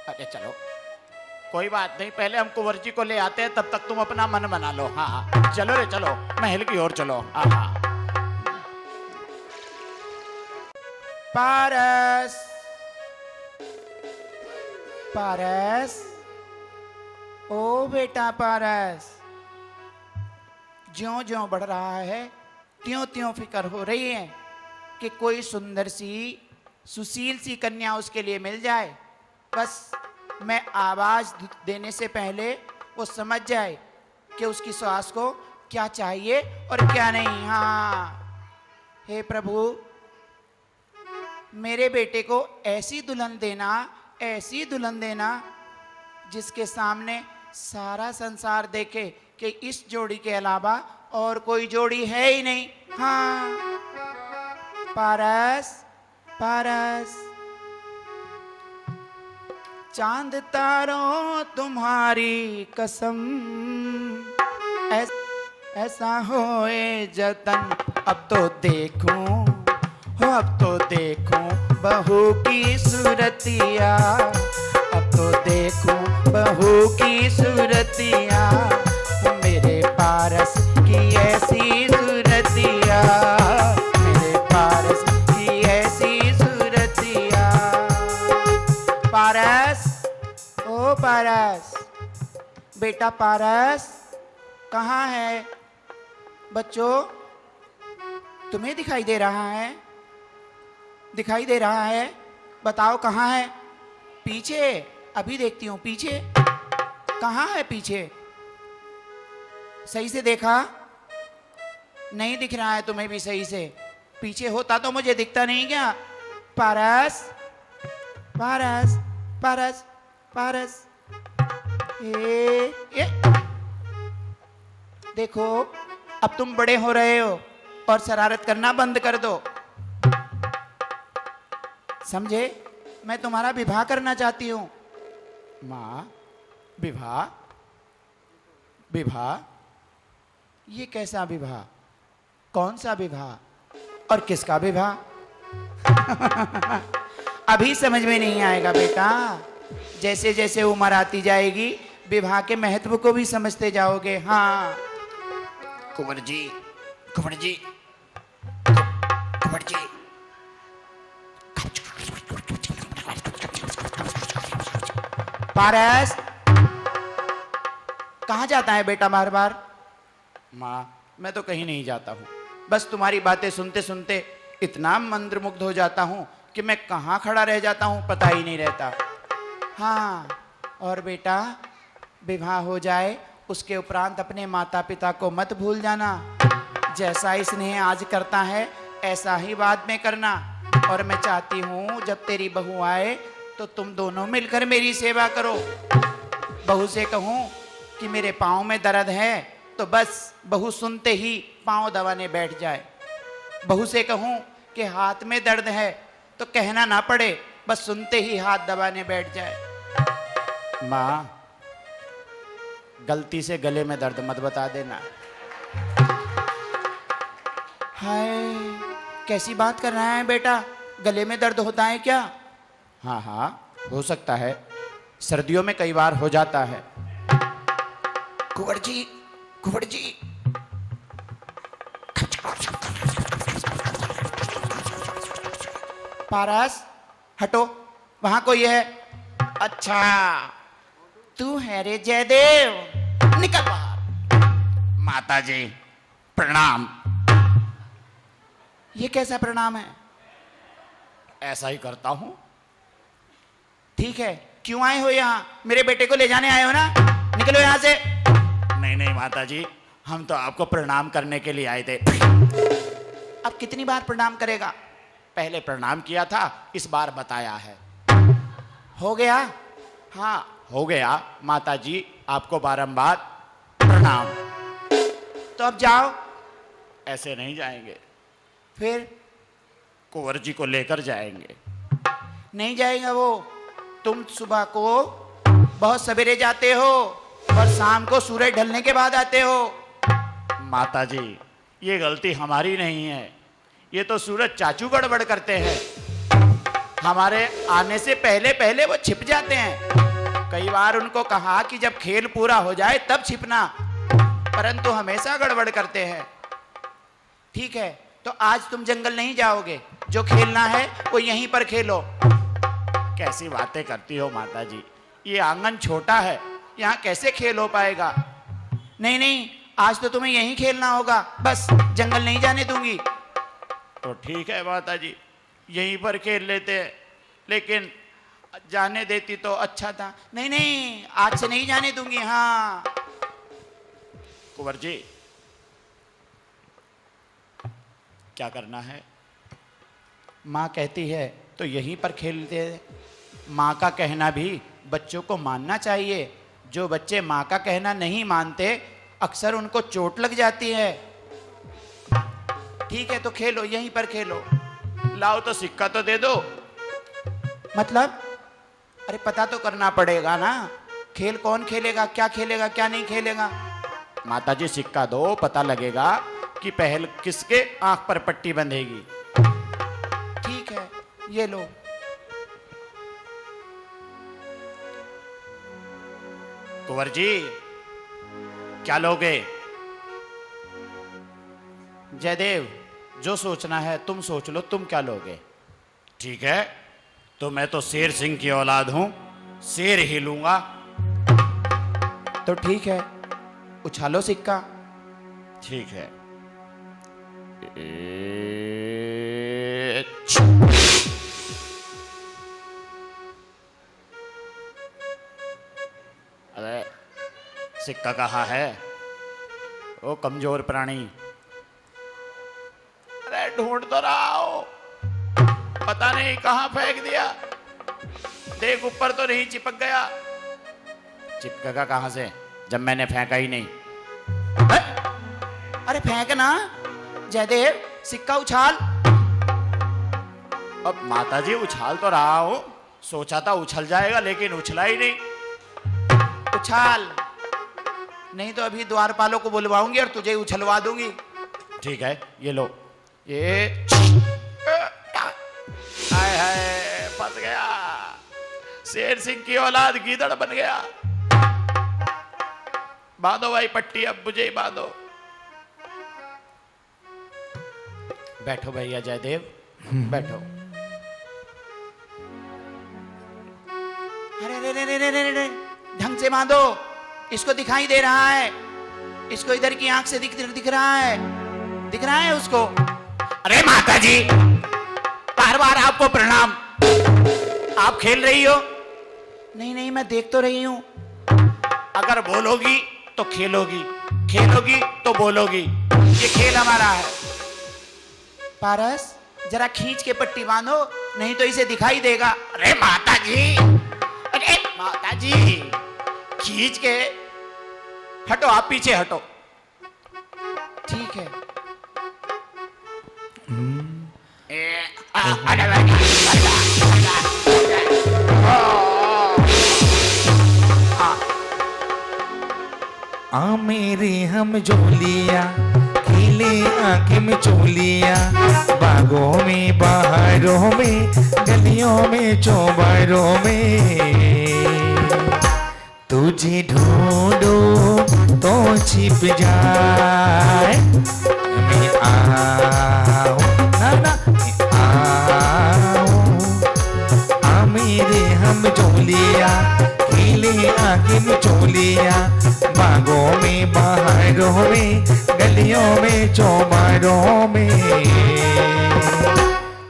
अरे चलो कोई बात नहीं, पहले हम कुंवर जी को ले आते हैं, तब तक तुम अपना मन बना लो। हाँ हाँ, चलो रे चलो, महल की ओर चलो। हाँ हाँ। पारस, पारस, ओ बेटा पारस, ज्यों ज्यों बढ़ रहा है त्यों त्यों फिक्र हो रही है कि कोई सुंदर सी सुशील सी कन्या उसके लिए मिल जाए। बस मैं आवाज देने से पहले वो समझ जाए कि उसकी सास को क्या चाहिए और क्या नहीं। हाँ, हे प्रभु, मेरे बेटे को ऐसी दुल्हन देना, ऐसी दुल्हन देना जिसके सामने सारा संसार देखे कि इस जोड़ी के अलावा और कोई जोड़ी है ही नहीं। हाँ, पारस पारस, चांद तारों तुम्हारी कसम, ऐसा होए जतन, अब तो देखूं हो, अब तो देखूं बहू की सूरतिया, अब तो देखूं बहू की सूरतिया, मेरे पारस की ऐसी सूरतिया, मेरे पारस की ऐसी सूरतिया। पारस, ओ पारस, बेटा पारस कहाँ है? बच्चों, तुम्हें दिखाई दे रहा है? दिखाई दे रहा है? बताओ कहाँ है? पीछे, अभी देखती हूँ। पीछे कहाँ है? पीछे सही से देखा? नहीं दिख रहा है तुम्हें भी सही से? पीछे होता तो मुझे दिखता नहीं क्या? पारस पारस पारस पारस, ए देखो, अब तुम बड़े हो रहे हो और शरारत करना बंद कर दो, समझे? मैं तुम्हारा विवाह करना चाहती हूं। माँ, विवाह? विवाह? ये कैसा विवाह? कौन सा विवाह और किसका विवाह? अभी समझ में नहीं आएगा बेटा, जैसे जैसे उम्र आती जाएगी विवाह के महत्व को भी समझते जाओगे। हाँ कुंवर जी, कुंवर जी, कुंवर जी, पारस, कहाँ जाता है बेटा बार बार? माँ, मैं तो कहीं नहीं जाता हूँ, बस तुम्हारी बातें सुनते सुनते इतना मंत्रमुग्ध हो जाता हूँ कि मैं कहाँ खड़ा रह जाता हूँ पता ही नहीं रहता। हाँ, और बेटा विवाह हो जाए उसके उपरांत अपने माता पिता को मत भूल जाना। जैसा स्नेह आज करता है ऐसा ही बाद में करना। और मैं चाहती हूँ जब तेरी बहू आए तो तुम दोनों मिलकर मेरी सेवा करो। बहू से कहूँ कि मेरे पाँव में दर्द है तो बस बहू सुनते ही पाँव दबाने बैठ जाए। बहू से कहूँ कि हाथ में दर्द है तो कहना ना पड़े, बस सुनते ही हाथ दबाने बैठ जाए। माँ, गलती से गले में दर्द मत बता देना। हाय, कैसी बात कर रहा है बेटा? गले में दर्द होता है क्या? हाँ हाँ, हो सकता है, सर्दियों में कई बार हो जाता है। कुंवर जी, कुंवर जी, पारस हटो, वहां कोई है। अच्छा, तू है रे जयदेव, निकल बाहर। माता जी प्रणाम। ये कैसा प्रणाम है? ऐसा ही करता हूँ। ठीक है, क्यों आए हो यहाँ? मेरे बेटे को ले जाने आए हो ना? निकलो यहाँ से। नहीं नहीं माता जी, हम तो आपको प्रणाम करने के लिए आए थे। अब कितनी बार प्रणाम करेगा? पहले प्रणाम किया था, इस बार बताया है। हो गया? हाँ हो गया माता जी, आपको बारंबार प्रणाम। तो अब जाओ। ऐसे नहीं जाएंगे, फिर? कुंवर जी को लेकर जाएंगे। नहीं जाएगा वो। तुम सुबह को बहुत सवेरे जाते हो और शाम को सूरज ढलने के बाद आते हो। माता जी ये गलती हमारी नहीं है, ये तो सूरज चाचू गड़बड़ करते हैं। हमारे आने से पहले पहले वो छिप जाते हैं। कई बार उनको कहा कि जब खेल पूरा हो जाए तब छिपना, परंतु हमेशा गड़बड़ करते हैं। ठीक है, तो आज तुम जंगल नहीं जाओगे, जो खेलना है वो यहीं पर खेलो। कैसी बातें करती हो माता जी, ये आंगन छोटा है, यहाँ कैसे खेल हो पाएगा। नहीं नहीं, आज तो तुम्हें यहीं खेलना होगा, बस जंगल नहीं जाने दूंगी। तो ठीक है माता जी, यहीं पर खेल लेते हैं, लेकिन जाने देती तो अच्छा था। नहीं नहीं, आज से नहीं जाने दूंगी। हाँ कुंवर जी, क्या करना है? माँ कहती है तो यहीं पर खेलते हैं। माँ का कहना भी बच्चों को मानना चाहिए। जो बच्चे माँ का कहना नहीं मानते अक्सर उनको चोट लग जाती है। ठीक है तो खेलो, यहीं पर खेलो। लाओ तो सिक्का तो दे दो। मतलब अरे पता तो करना पड़ेगा ना, खेल कौन खेलेगा, क्या खेलेगा क्या नहीं खेलेगा। माताजी सिक्का दो, पता लगेगा कि पहल किसके आंख पर पट्टी बंधेगी। ठीक है ये लो। कुंवर जी क्या लोगे? जयदेव जो सोचना है तुम सोच लो, तुम क्या लोगे? ठीक है तो मैं तो शेर सिंह की औलाद हूं, शेर ही लूंगा। तो ठीक है उछालो सिक्का। ठीक है। अरे सिक्का कहाँ है? ओ कमजोर प्राणी, अरे ढूंढ तो रहा हो, पता नहीं कहाँ फेंक दिया। देख ऊपर तो नहीं चिपक गया। चिपकेगा कहाँ से जब मैंने फेंका ही नहीं। अरे फेंक ना जयदेव, सिक्का उछाल। अब माताजी उछाल तो रहा हूं, सोचा था उछल जाएगा लेकिन उछला ही नहीं। उछाल, नहीं तो अभी द्वारपालों को बुलवाऊंगी और तुझे उछलवा दूंगी। ठीक है ये लो। ये हाय हाय फंस गया, शेर सिंह की औलाद गीदड़ बन गया। बांधो भाई पट्टी, अब मुझे ही बांधो। बैठो भैया जयदेव बैठो। अरे रे रे रे रे रे रे, ढंग से बांधो, इसको दिखाई दे रहा है, इसको इधर की आंख से दिख रहा है उसको। अरे माताजी बार बार आपको प्रणाम। आप खेल रही हो? नहीं नहीं मैं देख तो रही हूं। अगर बोलोगी तो खेलोगी, खेलोगी तो बोलोगी, ये खेल हमारा है। पारस जरा खींच के पट्टी बांधो, नहीं तो इसे दिखाई देगा। अरे माताजी, अरे माताजी खींच के हटो, आप पीछे हटो। ठीक है। आ मेरे हम जोलिया खेले आंखें में चोलिया, बागों में बाहरों में गलियों में चौबारों में, तुझे ढूंढो तो छिप जाए। मैं आओ ना ना मैं आओ। आ मेरे हम जोलिया खेले आंखें में चोलिया, बागों में बाहरों में गलियों में चौबारों में,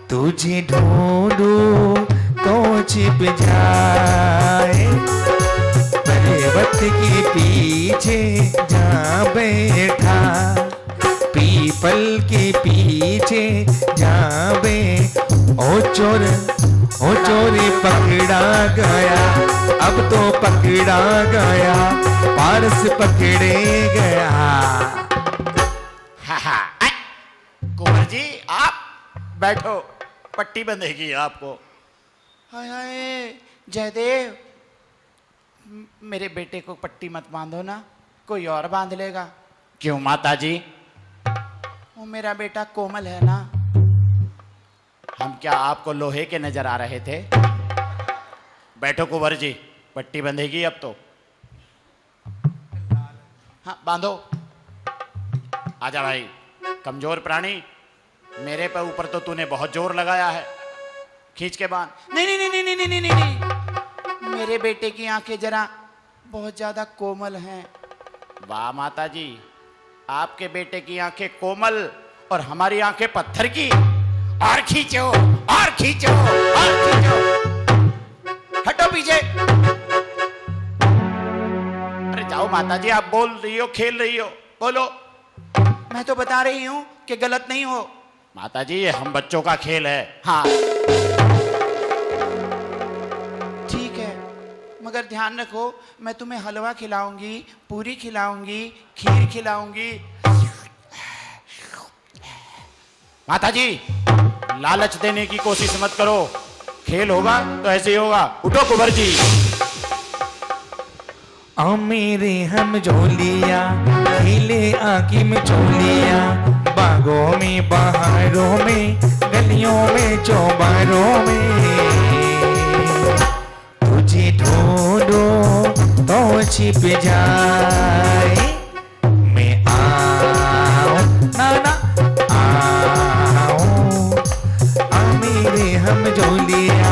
तुझे ढूंढो तो छिप जाए। पर्वत के पीछे जा बैठा, पीपल के पीछे जा ओ चोरी पकड़ा गया, अब तो पकड़ा गया, पारस पकड़े गया। कुंवर जी आप बैठो, पट्टी बंधेगी आपको। हाय हाय जयदेव, मेरे बेटे को पट्टी मत बांधो ना, कोई और बांध लेगा। क्यों माताजी? वो मेरा बेटा कोमल है ना। हम क्या आपको लोहे के नजर आ रहे थे? बैठो कुंवर जी, पट्टी बंधेगी अब तो। हाँ बांधो। आजा भाई, कमजोर प्राणी, मेरे पे ऊपर तो तूने बहुत जोर लगाया है, खींच के बांध। नहीं नहीं नहीं नहीं नहीं नहीं नहीं, मेरे बेटे की आंखें जरा बहुत ज्यादा कोमल हैं। वाह माताजी, आपके बेटे की आंखें कोमल और हमारी आंखें पत्थर की। और खींचो और खींचो और खींचो। हटो पीछे। अरे जाओ माताजी, आप बोल रही हो, खेल रही हो, बोलो। मैं तो बता रही हूं कि गलत नहीं हो। माताजी ये हम बच्चों का खेल है। हाँ ठीक है, मगर ध्यान रखो, मैं तुम्हें हलवा खिलाऊंगी, पूरी खिलाऊंगी, खीर खिलाऊंगी। माताजी लालच देने की कोशिश मत करो, खेल होगा तो ऐसे ही होगा। उठो कुंवर जी। आओ मेरे हम झोलिया, खिले आँखी में चोलिया, बागों में बहारों में, गलियों में चौबारों में, तुझे ढूंढो तो छिप जाए, मैं आओ ना ना आओ, आओ मेरे हम झोलिया,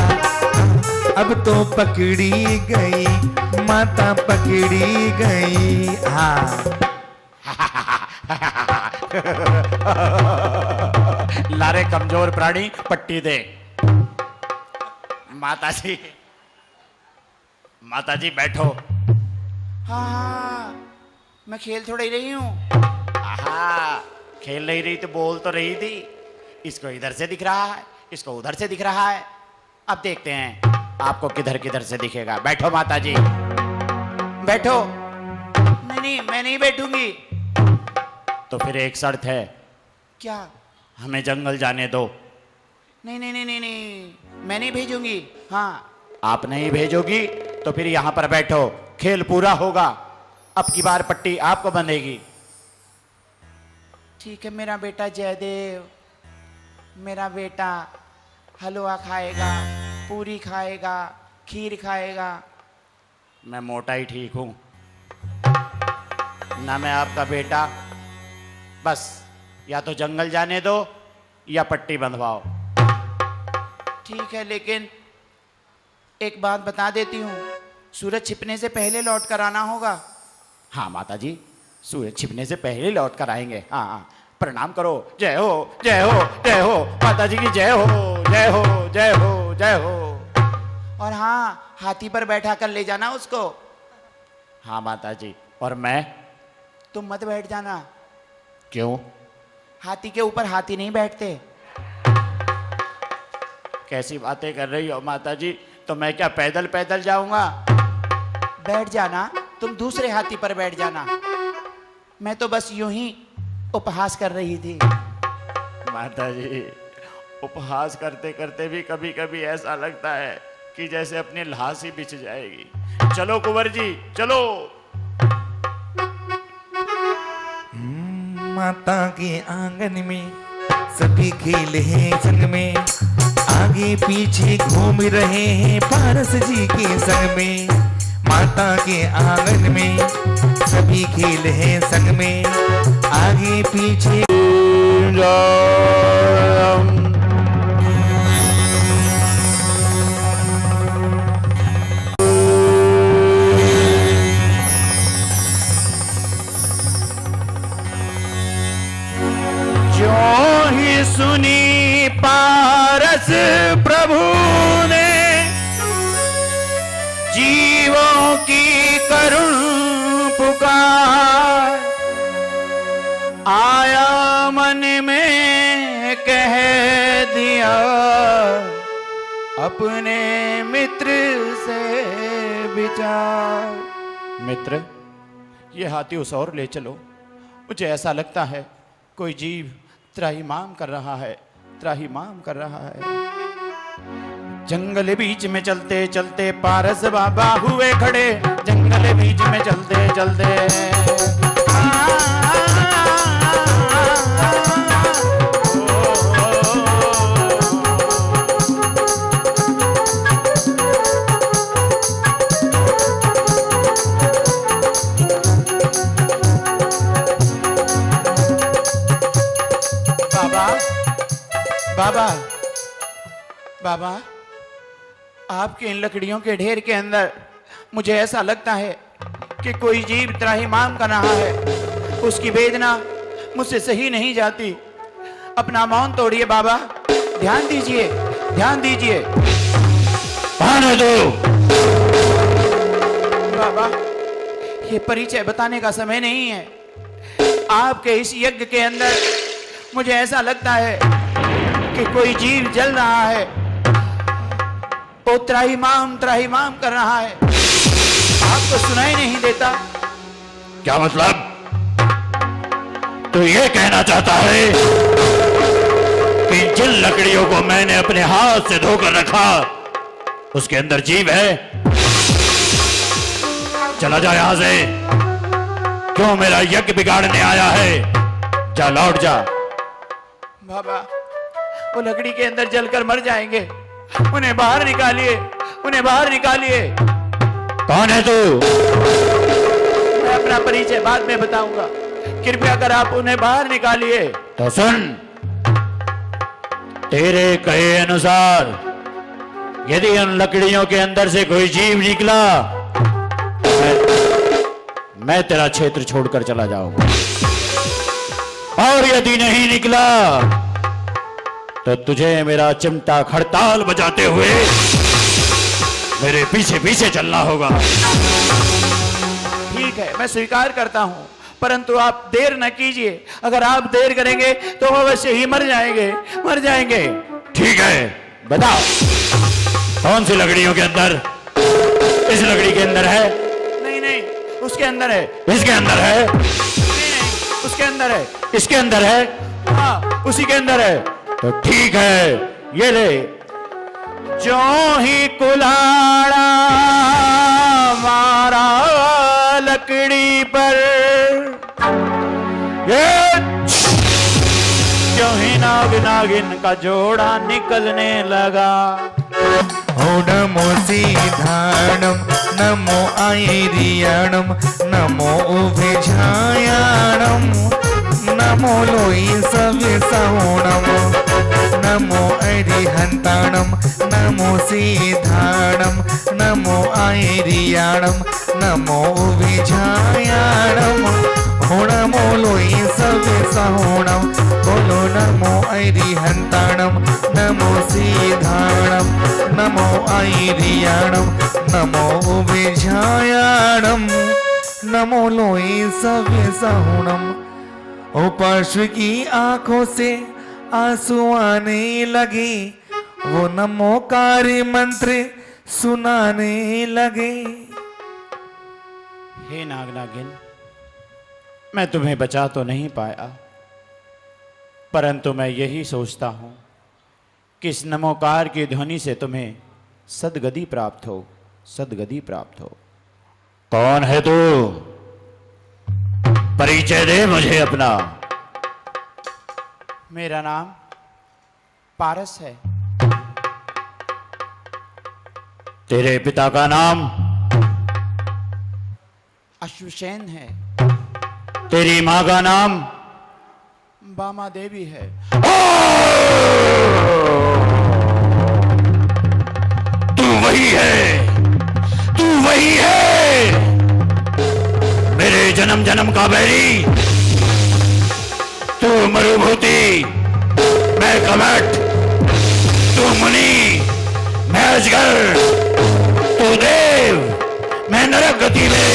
अब तो पकड़ी गई माता पकड़ी गई। हाँ लारे कमजोर प्राणी पट्टी दे। माताजी बैठो। हाँ, मैं खेल थोड़ा ही रही हूँ। आहा, खेल नहीं रही तो बोल तो रही थी। इसको इधर से दिख रहा है, इसको उधर से दिख रहा है। अब देखते हैं आपको किधर किधर से दिखेगा। बैठो माताजी, बैठो। नहीं नहीं, मैं नहीं बैठूंगी। तो फिर एक शर्त है, क्या? हमें जंगल जाने दो। नहीं नहीं नहीं नहीं नहीं, मैं नहीं भेजूंगी। हाँ, आप नहीं भेजोगी तो फिर यहां पर बैठो, खेल पूरा होगा। अब की बार पट्टी आपको बंधेगी। ठीक है। मेरा बेटा जयदेव, मेरा बेटा हलवा खाएगा, पूरी खाएगा, खीर खाएगा। मैं मोटा ही ठीक हूं ना, मैं आपका बेटा। बस या तो जंगल जाने दो या पट्टी बंधवाओ। ठीक है, लेकिन एक बात बता देती हूँ, सूरज छिपने से पहले लौट कर आना होगा। हाँ माताजी, सूरज छिपने से पहले लौट कर आएंगे। हाँ हाँ, प्रणाम करो। जय हो जय हो जय हो, माताजी की जय हो जय हो जय हो जय हो। और हाँ, हाथी पर बैठा कर ले जाना उसको। हाँ माताजी। और मैं? तुम मत बैठ जाना। क्यों? हाथी के ऊपर हाथी नहीं बैठते। कैसी बातें कर रही हो माताजी? तो मैं क्या पैदल पैदल जाऊंगा? बैठ जाना, तुम दूसरे हाथी पर बैठ जाना। मैं तो बस यूं ही उपहास कर रही थी। माताजी, उपहास करते करते भी कभी कभी ऐसा लगता है कि जैसे अपनी लाश ही बिछ जाएगी। चलो कुंवर जी चलो। माता के आंगन में सभी खेल हैं संग में, आगे पीछे घूम रहे हैं पारस जी के संग में। माता के आंगन में सभी खेल हैं संग में, आगे पीछे सुनी पारस प्रभु ने जीवों की करुण पुकार, आया मन में कह दिया अपने मित्र से विचार। मित्र, ये हाथी उस ओर ले चलो। मुझे ऐसा लगता है कोई जीव त्राहिमाम कर रहा है, त्राहिमाम कर रहा है। जंगल बीच में चलते चलते पारस बाबा हुए खड़े, जंगल बीच में चलते चलते बाबा, बाबा, आपके इन लकड़ियों के ढेर के अंदर मुझे ऐसा लगता है कि कोई जीव त्राहिमाम कर रहा है। उसकी वेदना मुझसे सही नहीं जाती। अपना मौन तोड़िए बाबा, ध्यान दीजिए, ध्यान दीजिए। आने दो। बाबा, ये परिचय बताने का समय नहीं है। आपके इस यज्ञ के अंदर मुझे ऐसा लगता है कि कोई जीव जल रहा है, वो त्राहिमाम कर रहा है, आपको सुनाई नहीं देता? क्या मतलब? तो ये कहना चाहता है कि जिन लकड़ियों को मैंने अपने हाथ से धोकर रखा उसके अंदर जीव है? चला जा यहां से। क्यों मेरा यज्ञ बिगाड़ने आया है? जा, लौट जा। बाबा, वो लकड़ी के अंदर जलकर मर जाएंगे, उन्हें बाहर निकालिए, उन्हें बाहर निकालिए। कौन है तू? मैं अपना परिचय बाद में बताऊंगा, कृपया कर आप उन्हें बाहर निकालिए। तो सुन, तेरे कहे अनुसार यदि उन लकड़ियों के अंदर से कोई जीव निकला तो मैं तेरा क्षेत्र छोड़कर चला जाऊंगा, और यदि नहीं निकला तो तुझे मेरा चिमटा खड़ताल बजाते हुए मेरे पीछे पीछे चलना होगा। ठीक है, मैं स्वीकार करता हूं, परंतु आप देर न कीजिए। अगर आप देर करेंगे तो अवश्य ही मर जाएंगे, मर जाएंगे। ठीक है, बताओ कौन सी लकड़ियों के अंदर? इस लकड़ी के अंदर है? नहीं नहीं, उसके अंदर है। इसके अंदर है? नहीं नहीं, उसके अंदर है। इसके अंदर है? हाँ, उसी के अंदर है। तो ठीक है, ये ले। जो ही कुल्हाड़ा मारा लकड़ी पर, ये क्यों ही नागिन का जोड़ा निकलने लगा। ओ नमो सीधाणम नमो आयरियाणम नमो उभयझायाणम नमो लोई सविसहुणम नमो अरिहंताणम नमो सीधाणम नमो आयरियाणम नमो उभयझायाणम ओ नमो लोई सविसहुणम बोलो नमो अरिहंताणम नमो सीधाणम नमो आयरियाणम नमो उभयझायाणम नमो लोई सविसहुणम। ओ पार्श्व की आंखों से आंसू आने लगे, वो नमोकारी मंत्र सुनाने लगे। हे नागिन, मैं तुम्हें बचा तो नहीं पाया, परंतु मैं यही सोचता हूं कि इस नमोकार की ध्वनि से तुम्हें सदगति प्राप्त हो, सदगति प्राप्त हो। कौन है तू? परिचय दे मुझे अपना। मेरा नाम पारस है। तेरे पिता का नाम? अश्वसेन है। तेरी माँ का नाम? बामा देवी है। तू वही है, तू वही है, मेरे जन्म जन्म का बैरी। तू मरुभूति, मैं कमट। तू मुनि, मैं अजगर। तू देव, मैं नरक गति में।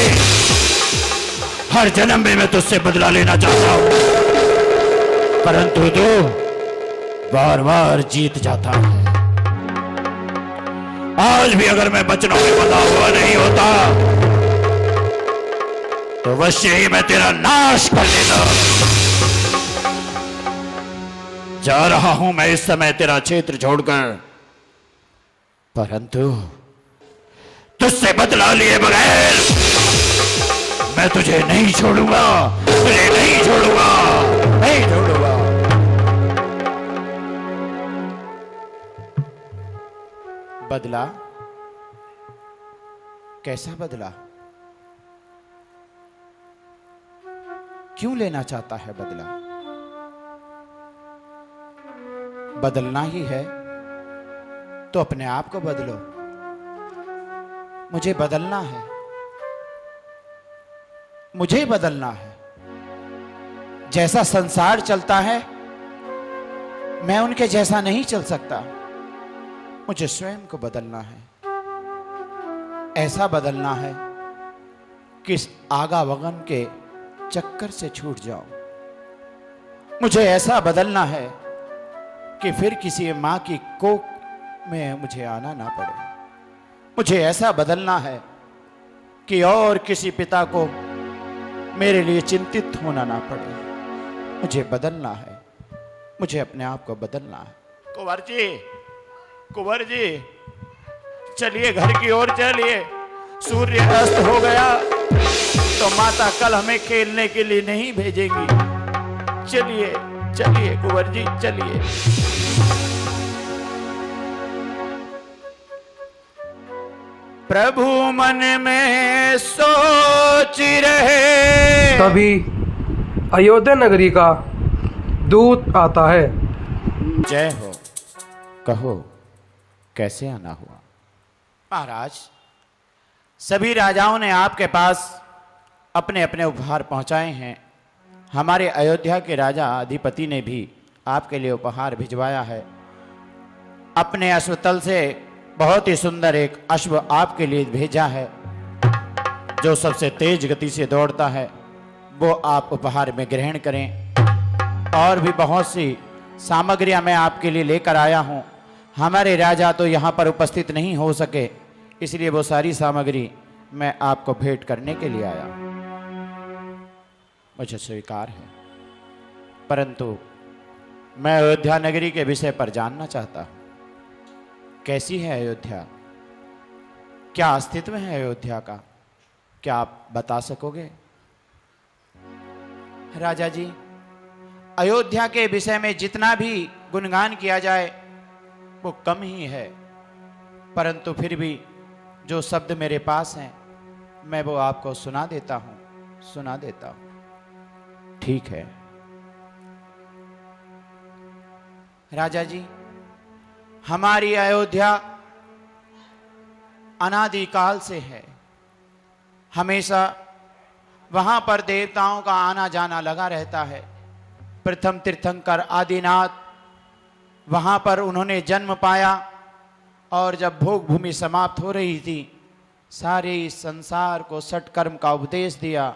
हर जन्म में मैं तुझसे बदला लेना चाहता हूं, परंतु तू बार बार जीत जाता है। आज भी अगर मैं बचनों में बंधा हुआ नहीं होता तो अवश्य ही मैं तेरा नाश कर देता। जा रहा हूं मैं इस समय तेरा क्षेत्र छोड़कर, परंतु तुझसे बदला लिए बगैर मैं तुझे नहीं छोड़ूंगा, तुझे नहीं छोड़ूंगा, नहीं छोड़ूंगा। बदला? कैसा बदला? क्यों लेना चाहता है बदला? बदलना ही है तो अपने आप को बदलो। मुझे बदलना है, मुझे बदलना है। जैसा संसार चलता है मैं उनके जैसा नहीं चल सकता। मुझे स्वयं को बदलना है। ऐसा बदलना है कि इस आगावगन के चक्कर से छूट जाऊं। मुझे ऐसा बदलना है कि फिर किसी माँ की कोख में मुझे आना ना पड़े। मुझे ऐसा बदलना है कि और किसी पिता को मेरे लिए चिंतित होना ना पड़े। मुझे बदलना है, मुझे अपने आप को बदलना है। कुंवर जी, चलिए घर की ओर चलिए। सूर्य अस्त हो गया तो माता कल हमें खेलने के लिए नहीं भेजेंगी। चलिए चलिए कुंवर जी, चलिए। प्रभु मन में सोच रहे। तभी अयोध्या नगरी का दूत आता है। जय हो। कहो कैसे आना हुआ? महाराज, सभी राजाओं ने आपके पास अपने अपने उपहार पहुंचाए हैं। हमारे अयोध्या के राजा अधिपति ने भी आपके लिए उपहार भिजवाया है। अपने अश्वतल से बहुत ही सुंदर एक अश्व आपके लिए भेजा है, जो सबसे तेज गति से दौड़ता है। वो आप उपहार में ग्रहण करें। और भी बहुत सी सामग्रियां मैं आपके लिए लेकर आया हूं। हमारे राजा तो यहाँ पर उपस्थित नहीं हो सके, इसलिए वो सारी सामग्री मैं आपको भेंट करने के लिए आया। मुझे स्वीकार है, परंतु मैं अयोध्या नगरी के विषय पर जानना चाहता हूं। कैसी है अयोध्या? क्या अस्तित्व है अयोध्या का? क्या आप बता सकोगे? राजा जी, अयोध्या के विषय में जितना भी गुणगान किया जाए वो कम ही है, परंतु फिर भी जो शब्द मेरे पास हैं मैं वो आपको सुना देता हूं। ठीक है राजा जी, हमारी अयोध्या अनादिकाल से है। हमेशा वहां पर देवताओं का आना जाना लगा रहता है। प्रथम तीर्थंकर आदिनाथ वहां पर उन्होंने जन्म पाया, और जब भोग भूमि समाप्त हो रही थी, सारे संसार को सठ कर्म का उपदेश दिया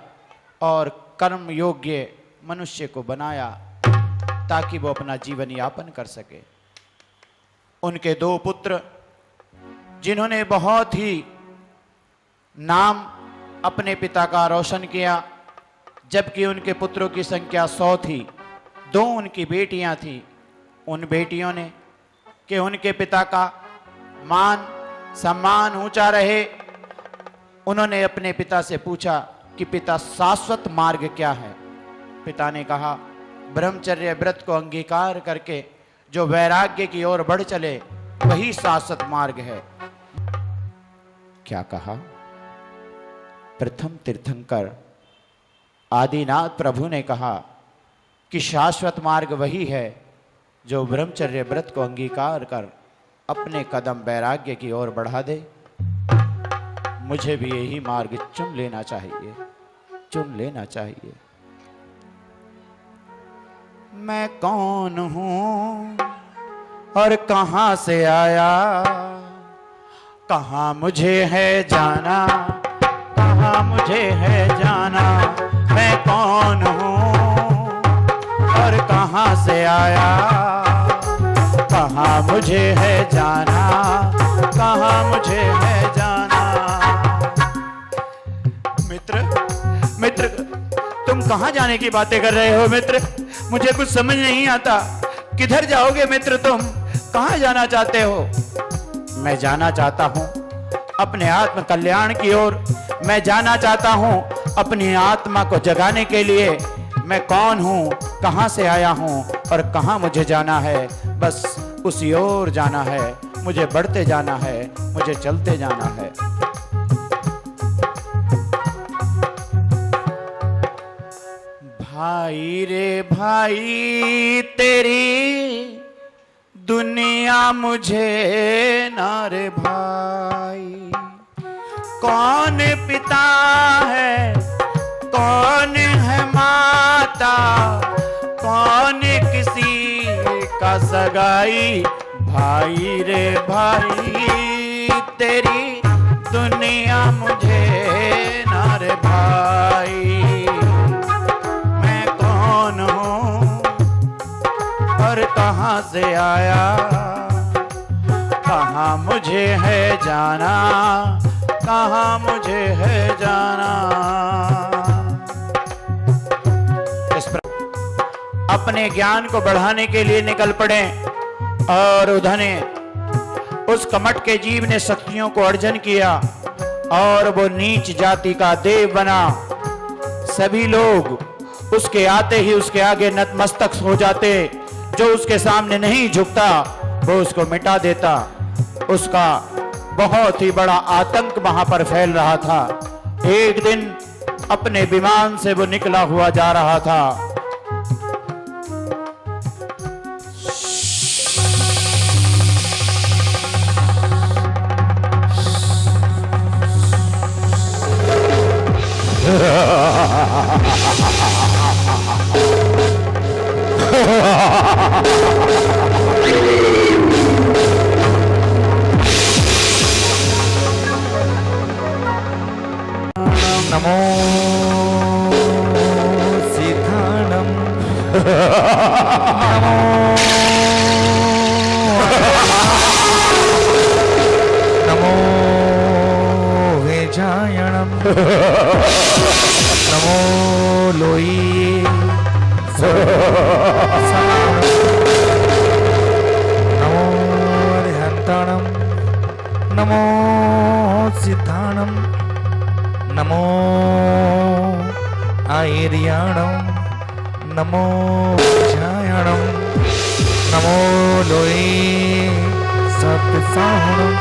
और कर्म योग्य मनुष्य को बनाया ताकि वो अपना जीवन यापन कर सके। उनके दो पुत्र, जिन्होंने बहुत ही नाम अपने पिता का रोशन किया, जबकि उनके पुत्रों की संख्या 100 थी, 2 उनकी बेटियां थीं। उन बेटियों ने कि उनके पिता का मान सम्मान ऊंचा रहे, उन्होंने अपने पिता से पूछा कि पिता शाश्वत मार्ग क्या है? पिता ने कहा, ब्रह्मचर्य व्रत को अंगीकार करके जो वैराग्य की ओर बढ़ चले वही शाश्वत मार्ग है। क्या कहा? प्रथम तीर्थंकर आदिनाथ प्रभु ने कहा कि शाश्वत मार्ग वही है जो ब्रह्मचर्य व्रत को अंगीकार कर अपने कदम वैराग्य की ओर बढ़ा दे। मुझे भी यही मार्ग चुन लेना चाहिए। मैं कौन हूं और कहां से आया, कहां मुझे है जाना, मैं कौन हूं और कहां से आया, कहां मुझे है जाना, मित्र तुम कहां जाने की बातें कर रहे हो मित्र? मुझे कुछ समझ नहीं आता। किधर जाओगे मित्र? तुम कहां जाना चाहते हो? मैं जाना चाहता हूं अपने आत्म कल्याण की ओर। मैं जाना चाहता हूं अपनी आत्मा को जगाने के लिए। मैं कौन हूं, कहां से आया हूं और कहां मुझे जाना है, बस उसी ओर जाना है। मुझे बढ़ते जाना है, मुझे चलते जाना है। भाई रे भाई, तेरी दुनिया मुझे ना रे भाई। कौन पिता है, कौन है माता, कौन किसी का सगाई। भाई रे भाई, तेरी दुनिया मुझे ना रे भाई। मैं कौन हूँ और कहाँ कहाँ से आया, कहाँ मुझे है जाना, कहाँ मुझे है जाना। अपने ज्ञान को बढ़ाने के लिए निकल पड़े और उधने उस कमट के जीव ने शक्तियों को अर्जन किया और वो नीच जाति का देव बना। सभी लोग उसके आते ही उसके आगे नतमस्तक हो जाते। जो उसके सामने नहीं झुकता वो उसको मिटा देता। उसका बहुत ही बड़ा आतंक वहां पर फैल रहा था। एक दिन अपने विमान से वो निकला हुआ जा रहा था। नमो सिद्धाणम नमो वेजायणम नमो लोई नमो अरिहंताणम नमो सिद्धाणम नमो आयर्याणम नमो जायणम नमो लोई सप्तसाहणम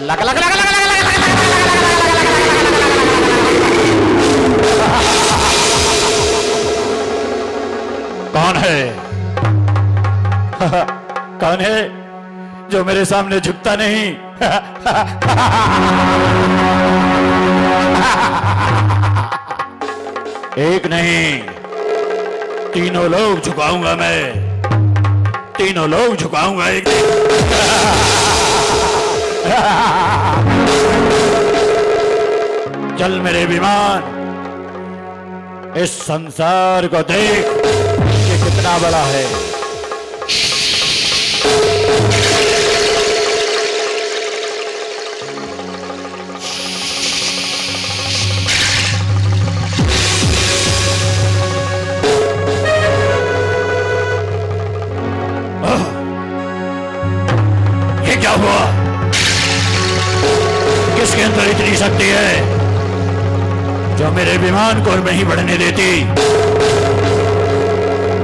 लग लग लग लग कौन है? कौन है जो मेरे सामने झुकता नहीं? एक नहीं, तीनों लोग झुकाऊंगा मैं, तीनों लोग झुकाऊंगा एक दिन। चल मेरे विमान, इस संसार को देख कि कितना बड़ा है। ये क्या हुआ? किसके अंदर इतनी शक्ति है जो मेरे विमान को नहीं बढ़ने देती?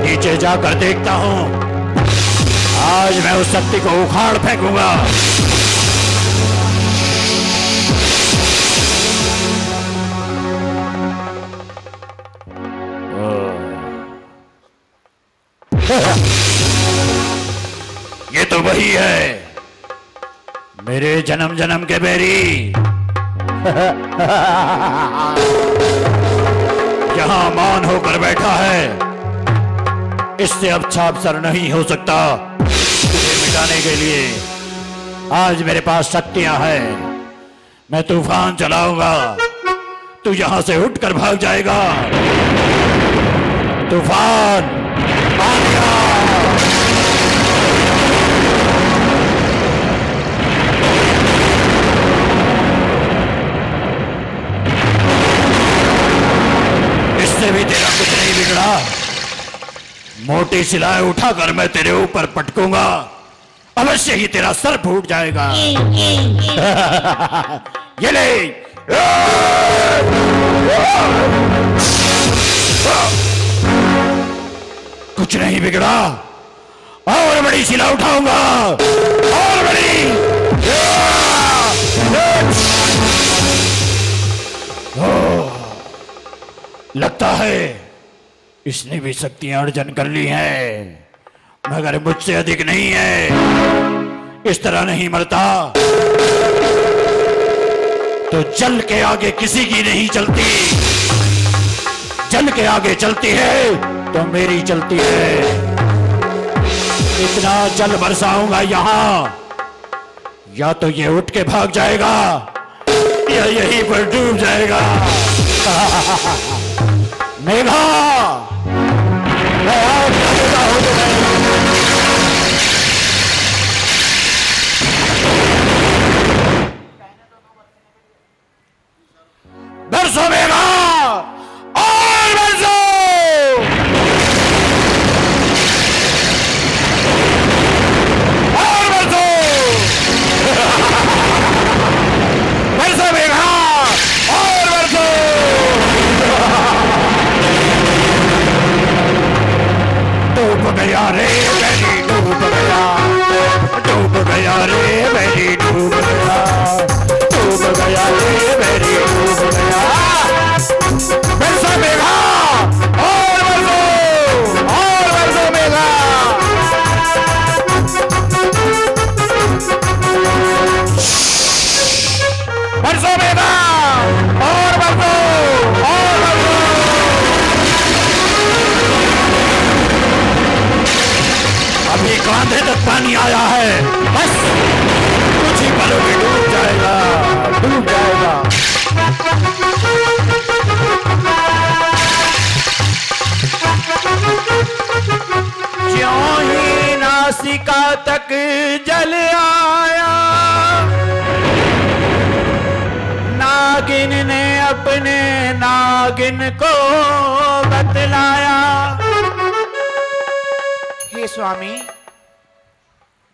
नीचे जाकर देखता हूं, आज मैं उस शक्ति को उखाड़ फेंकूंगा। ये तो वही है, मेरे जन्म जन्म के बैरी। यहां मान होकर बैठा है, इससे अच्छा अवसर नहीं हो सकता तुझे मिटाने के लिए। आज मेरे पास शक्तियां हैं, मैं तूफान चलाऊंगा, तू यहां से उठकर भाग जाएगा। तूफान आ गया। इससे भी तेरा कुछ नहीं बिगड़ा। मोटी सिलाई उठाकर मैं तेरे ऊपर पटकूंगा, अवश्य ही तेरा सर फूट जाएगा। ये ले। कुछ नहीं बिगड़ा, और बड़ी सिला उठाऊंगा, और बड़ी। लगता है इसने भी शक्तियां अर्जन कर ली हैं, मगर मुझसे अधिक नहीं है। इस तरह नहीं मरता तो जल के आगे किसी की नहीं चलती, जल के आगे चलती है तो मेरी चलती है। इतना जल बरसाऊंगा यहाँ, या तो ये उठ के भाग जाएगा या यहीं पर डूब जाएगा। मेघा, मैं आज कहता हूं तुम्हें, बरसो मेघा, और बरसो। बरसो मेघा, और बरसो। डूब गया रे मेरी, डूब गया, डूब गया रे मेरी, डूब गया, डूब गया रे मेरी, डूब गया। बरसो मेघा, और बरसो, और बरसो मेघा। बरसो मेघा, और बरसो, और बरसो। अभी कांधे तक पानी आया है, बस कुछ ही पलों में डूब जाएगा, डूब जाएगा। ज्यों ही नासिका तक जल आया, नागिन ने अपने नागिन को बतलाया। हे स्वामी,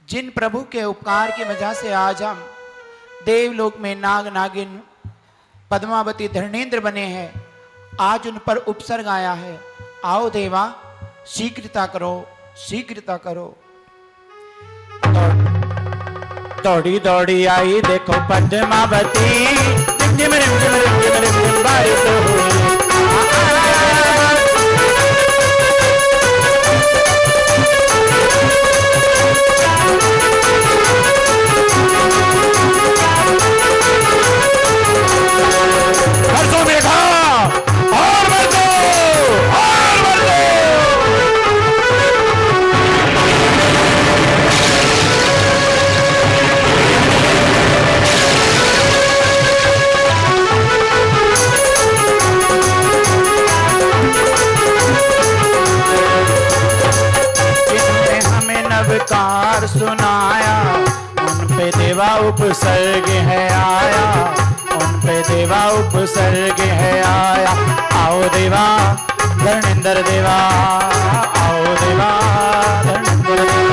जिन प्रभु के उपकार की वजह से आज हम देवलोक में नाग नागिन पद्मावती धरणेन्द्र बने हैं, आज उन पर उपसर्ग आया है। आओ देवा, शीघ्रता करो, शीघ्रता करो। दौड़ी दौड़ी आई देखो पद्मावती, रिमझिम रिमझिम रिमझिम रिमझिम बारिश हुई। बरसो मेघा, और बरसो, और बरसो। जिनने हमें नवकार सुनाया, उन पे देवा उपसर्ग है आया, उन पे देवा उपसर्ग है आया। आओ देवा धरणेन्द्र देवा, आओ देवा धरणेन्द्र देवा।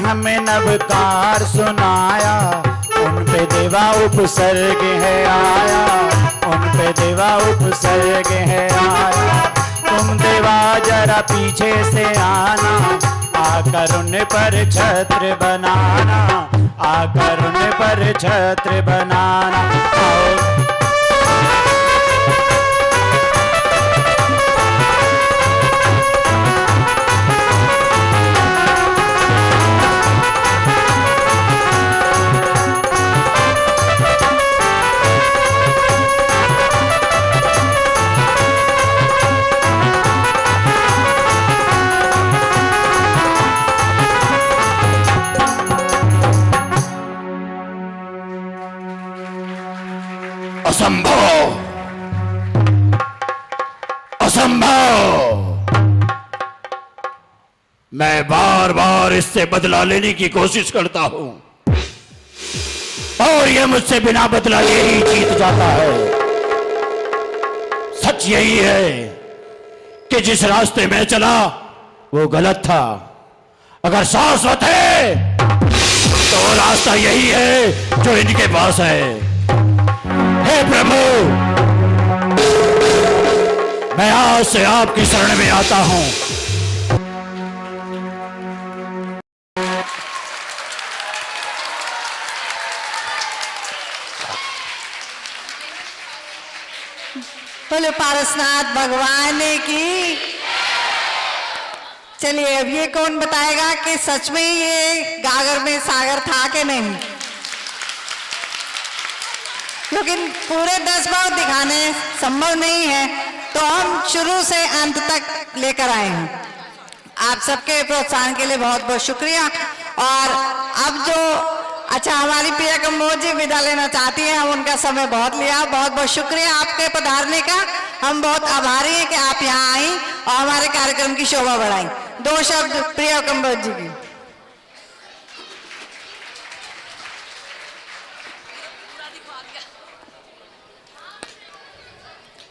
हमें नवकार सुनाया, उन पे देवा उपसर्ग है आया, उन पे देवा उपसर्ग है आया। तुम देवा जरा पीछे से आना, आकर उन पर छत्र बनाना, आकर उन पर छत्र बनाना। आओ असंभव, असंभव। मैं बार बार इससे बदला लेने की कोशिश करता हूं और यह मुझसे बिना बदला लिए ही जीत जाता है। सच यही है कि जिस रास्ते में चला वो गलत था। अगर शाश्वत है तो वो रास्ता यही है जो इनके पास है। हे प्रभु, मैं आज से आपकी शरण में आता हूं। बोले पारसनाथ भगवान की। चलिए अब ये कौन बताएगा कि सच में ये गागर में सागर था कि नहीं, क्योंकि पूरे 10 भाव दिखाने संभव नहीं है, तो हम शुरू से अंत तक लेकर आए हैं। आप सबके प्रोत्साहन के लिए बहुत बहुत शुक्रिया। और अब जो अच्छा हमारी प्रिया कंबोज जी विदा लेना चाहती हैं, हम उनका समय बहुत लिया। बहुत बहुत शुक्रिया आपके पधारने का। हम बहुत आभारी हैं कि आप यहाँ आई और हमारे कार्यक्रम की शोभा बढ़ाई। 2 शब्द प्रिया कंबोज जी की।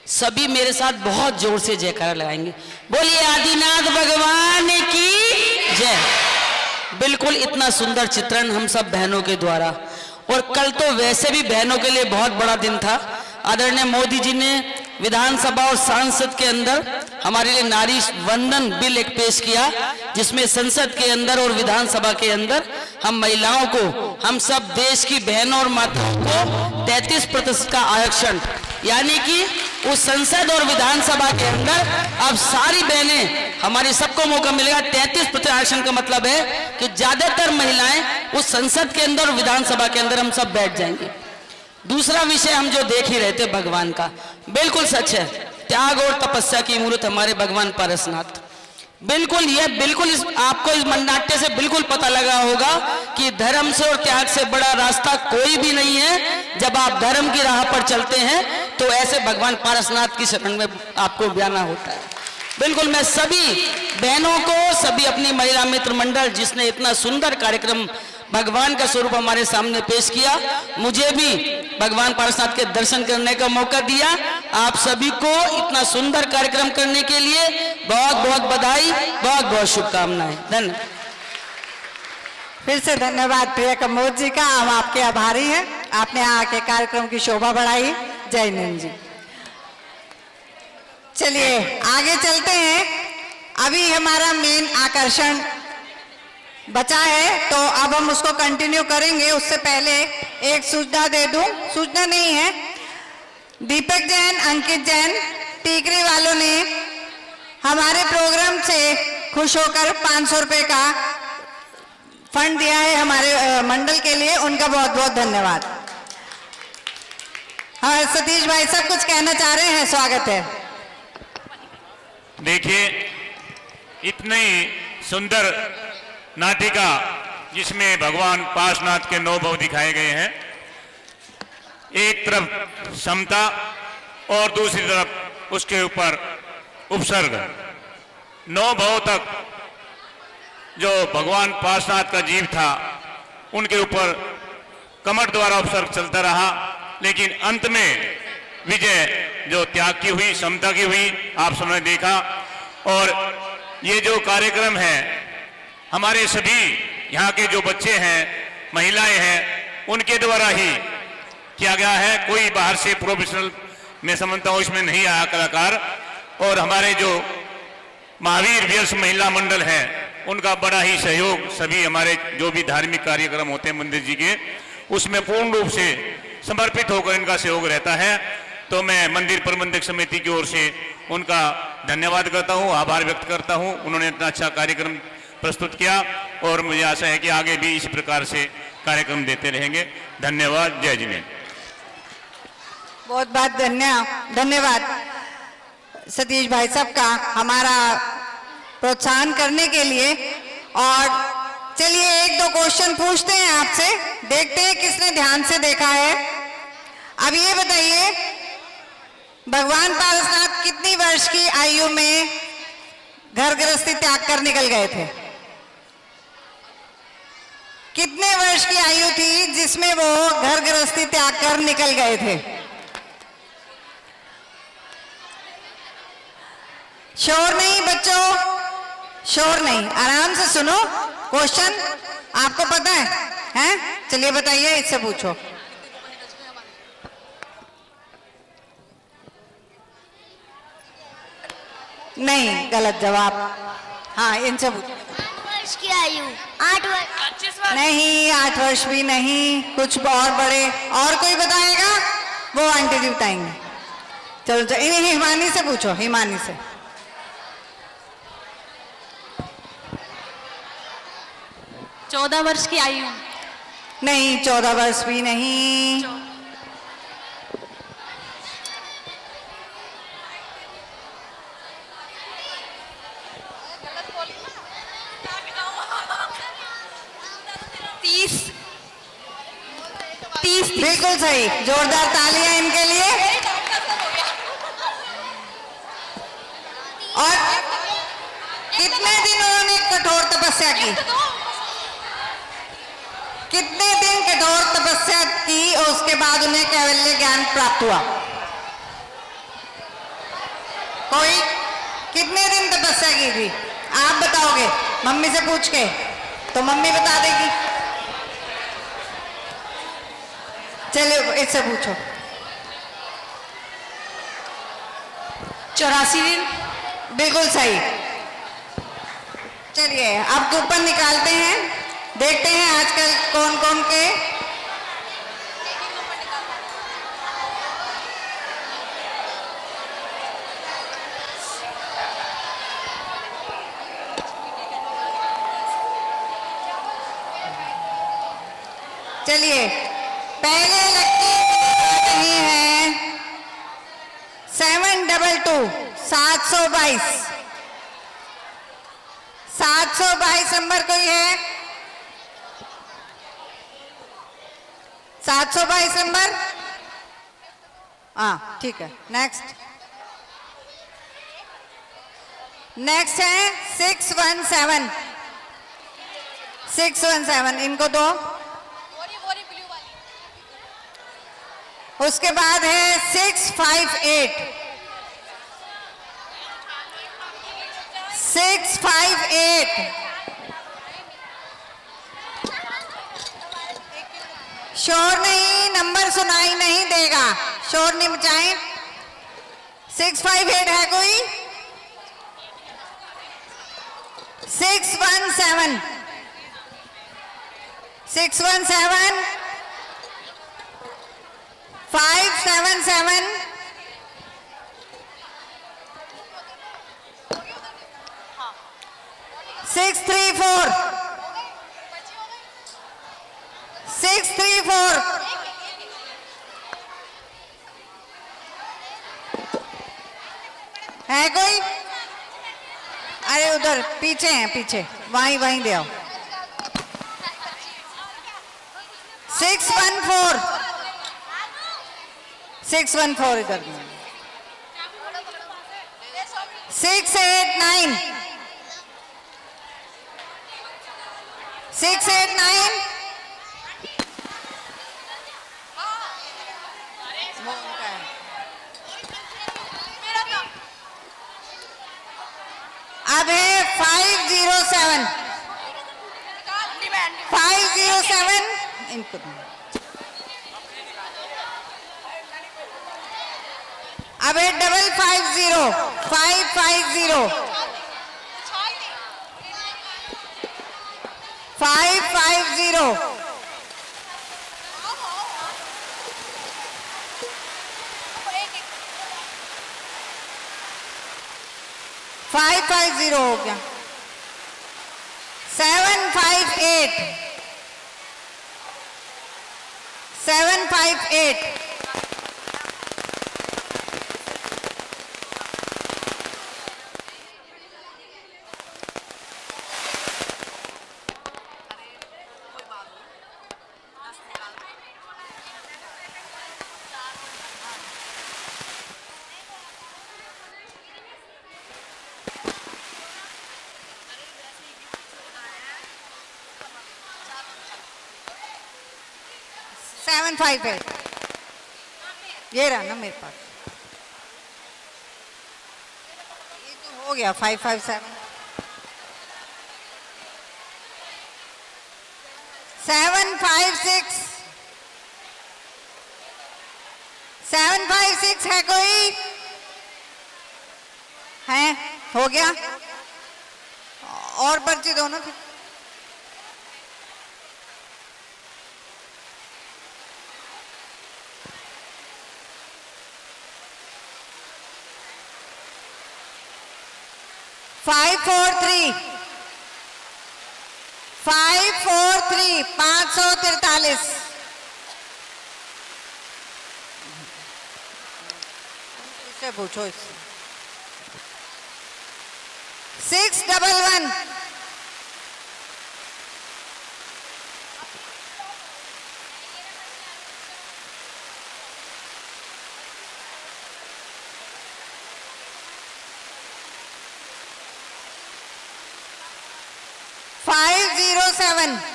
सभी मेरे साथ बहुत जोर से जयकारा लगाएंगे। बोलिए आदिनाथ भगवान की जय। बिल्कुल इतना सुंदर चित्रण हम सब बहनों के द्वारा, और कल तो वैसे भी बहनों के लिए बहुत बड़ा दिन था। आदरणीय मोदी जी ने विधानसभा और सांसद के अंदर हमारे लिए नारी वंदन बिल एक पेश किया, जिसमें संसद के अंदर और विधानसभा के अंदर हम महिलाओं को, हम सब देश की बहनों और माताओं को 33% का आरक्षण, यानी कि उस संसद और विधानसभा के अंदर अब सारी बहनें, हमारी सबको मौका मिलेगा। 33% आरक्षण का मतलब है कि ज्यादातर महिलाएं उस संसद के अंदर और विधानसभा के अंदर हम सब बैठ जाएंगे। दूसरा विषय हम जो देख ही रहे थे भगवान का, बिल्कुल सच है, त्याग और तपस्या की मूर्त हमारे भगवान पारसनाथ। बिल्कुल ये बिल्कुल आपको इस मंडाट्य से बिल्कुल पता लगा होगा कि धर्म से और त्याग से बड़ा रास्ता कोई भी नहीं है। जब आप धर्म की राह पर चलते हैं तो ऐसे भगवान पारसनाथ की शरण में आपको बयाना होता है। बिल्कुल मैं सभी बहनों को, सभी अपनी महिला मित्र मंडल जिसने इतना सुंदर कार्यक्रम भगवान का स्वरूप हमारे सामने पेश किया, मुझे भी भगवान पारसनाथ के दर्शन करने का मौका दिया, आप सभी को इतना सुंदर कार्यक्रम करने के लिए बहुत बहुत बधाई, बहुत बहुत शुभकामनाएं। धन्यवाद। फिर से धन्यवाद प्रिया कंबोज जी का, हम आपके आभारी हैं। आपने आके कार्यक्रम की शोभा बढ़ाई। जय हिंद जी। चलिए आगे चलते हैं। अभी हमारा मेन आकर्षण बचा है, तो अब हम उसको कंटिन्यू करेंगे। उससे पहले एक सूचना दे दूं, सूचना नहीं है, दीपक जैन, अंकित जैन, टीकरी वालों ने हमारे प्रोग्राम से खुश होकर 500 रुपए का फंड दिया है हमारे मंडल के लिए, उनका बहुत बहुत धन्यवाद। हाँ सतीश भाई साहब कुछ कहना चाह रहे हैं, स्वागत है। देखिए इतनी सुंदर नाटिका जिसमें भगवान पार्श्वनाथ के 9 भाव दिखाए गए हैं, एक तरफ समता और दूसरी तरफ उसके ऊपर उपसर्ग। 9 भाव तक जो भगवान पार्श्वनाथ का जीव था उनके ऊपर कमर द्वारा उपसर्ग चलता रहा, लेकिन अंत में विजय जो त्याग की हुई, समता की हुई, आप सबने देखा। और ये जो कार्यक्रम है हमारे सभी यहाँ के जो बच्चे हैं, महिलाएं हैं, उनके द्वारा ही किया गया है। कोई बाहर से प्रोफेशनल मैं समझता हूँ इसमें नहीं आया कलाकार। और हमारे जो महावीर व्यस महिला मंडल है उनका बड़ा ही सहयोग, सभी हमारे जो भी धार्मिक कार्यक्रम होते हैं मंदिर जी के, उसमें पूर्ण रूप से समर्पित होकर इनका सहयोग रहता है। तो मैं मंदिर प्रबंधक समिति की ओर से उनका धन्यवाद करता हूँ, आभार व्यक्त करता हूँ। उन्होंने इतना अच्छा कार्यक्रम प्रस्तुत किया और मुझे आशा है कि आगे भी इस प्रकार से कार्यक्रम देते रहेंगे। धन्यवाद। जय जिनेन्द्र। बहुत बहुत धन्यवाद सतीश भाई साहब का हमारा प्रोत्साहन करने के लिए। और चलिए 1-2 क्वेश्चन पूछते हैं आपसे, देखते हैं किसने ध्यान से देखा है। अब ये बताइए भगवान पारसनाथ कितनी वर्ष की आयु में घर गृहस्थी त्याग कर निकल गए थे? कितने वर्ष की आयु थी जिसमें वो घर गृहस्थी त्याग कर निकल गए थे? शोर नहीं बच्चों, शोर नहीं, आराम से सुनो। क्वेश्चन आपको पता है? हैं? चलिए बताइए, इससे पूछो। नहीं, गलत जवाब। हाँ, इनसे पूछो। 8 वर्ष की आयु। 8 वर्ष। नहीं, 8 वर्ष भी नहीं, कुछ और बड़े। और कोई बताएगा? वो आंटी जी बताएंगे। चलो चलो, इन्हें हिमानी से पूछो, हिमानी से। 14 वर्ष की आयु। नहीं, 14 वर्ष भी नहीं। बिल्कुल सही, जोरदार तालियां इनके लिए। और कितने दिन उन्होंने कठोर तपस्या की? कितने दिन कठोर तपस्या की और उसके बाद उन्हें कैवल्य ज्ञान प्राप्त हुआ? कोई कितने दिन तपस्या की थी? आप बताओगे मम्मी से पूछ के? तो मम्मी बता देगी। चलो इससे पूछो। 84 दिन। बिल्कुल सही। चलिए अब कूपन निकालते हैं, देखते हैं आजकल कौन कौन के। चलिए पहले लकी नहीं है 722 722 722 नंबर कोई है? 722 नंबर। हाँ ठीक है। नेक्स्ट नेक्स्ट है 617 617, इनको दो। उसके बाद है 658 658। शोर नहीं, नंबर सुनाई नहीं देगा, शोर नहीं मचाएं। 658 है कोई? 617 617 577 634 634। है कोई? अरे उधर पीछे हैं, पीछे वहीं वहीं दे आओ। 614 614 इधर। 689 689। अब है 507 507 इनको। अब है 550 550 550 550 हो गया। 758 758। सेवन फाइव एट, ये रहा ना मेरे पास। ये तो हो हो गया 557 756 756 है कोई? है? हो गया? और पर्ची दोनों थे। फाइव फोर थ्री 543 इससे पूछो इससे 611 507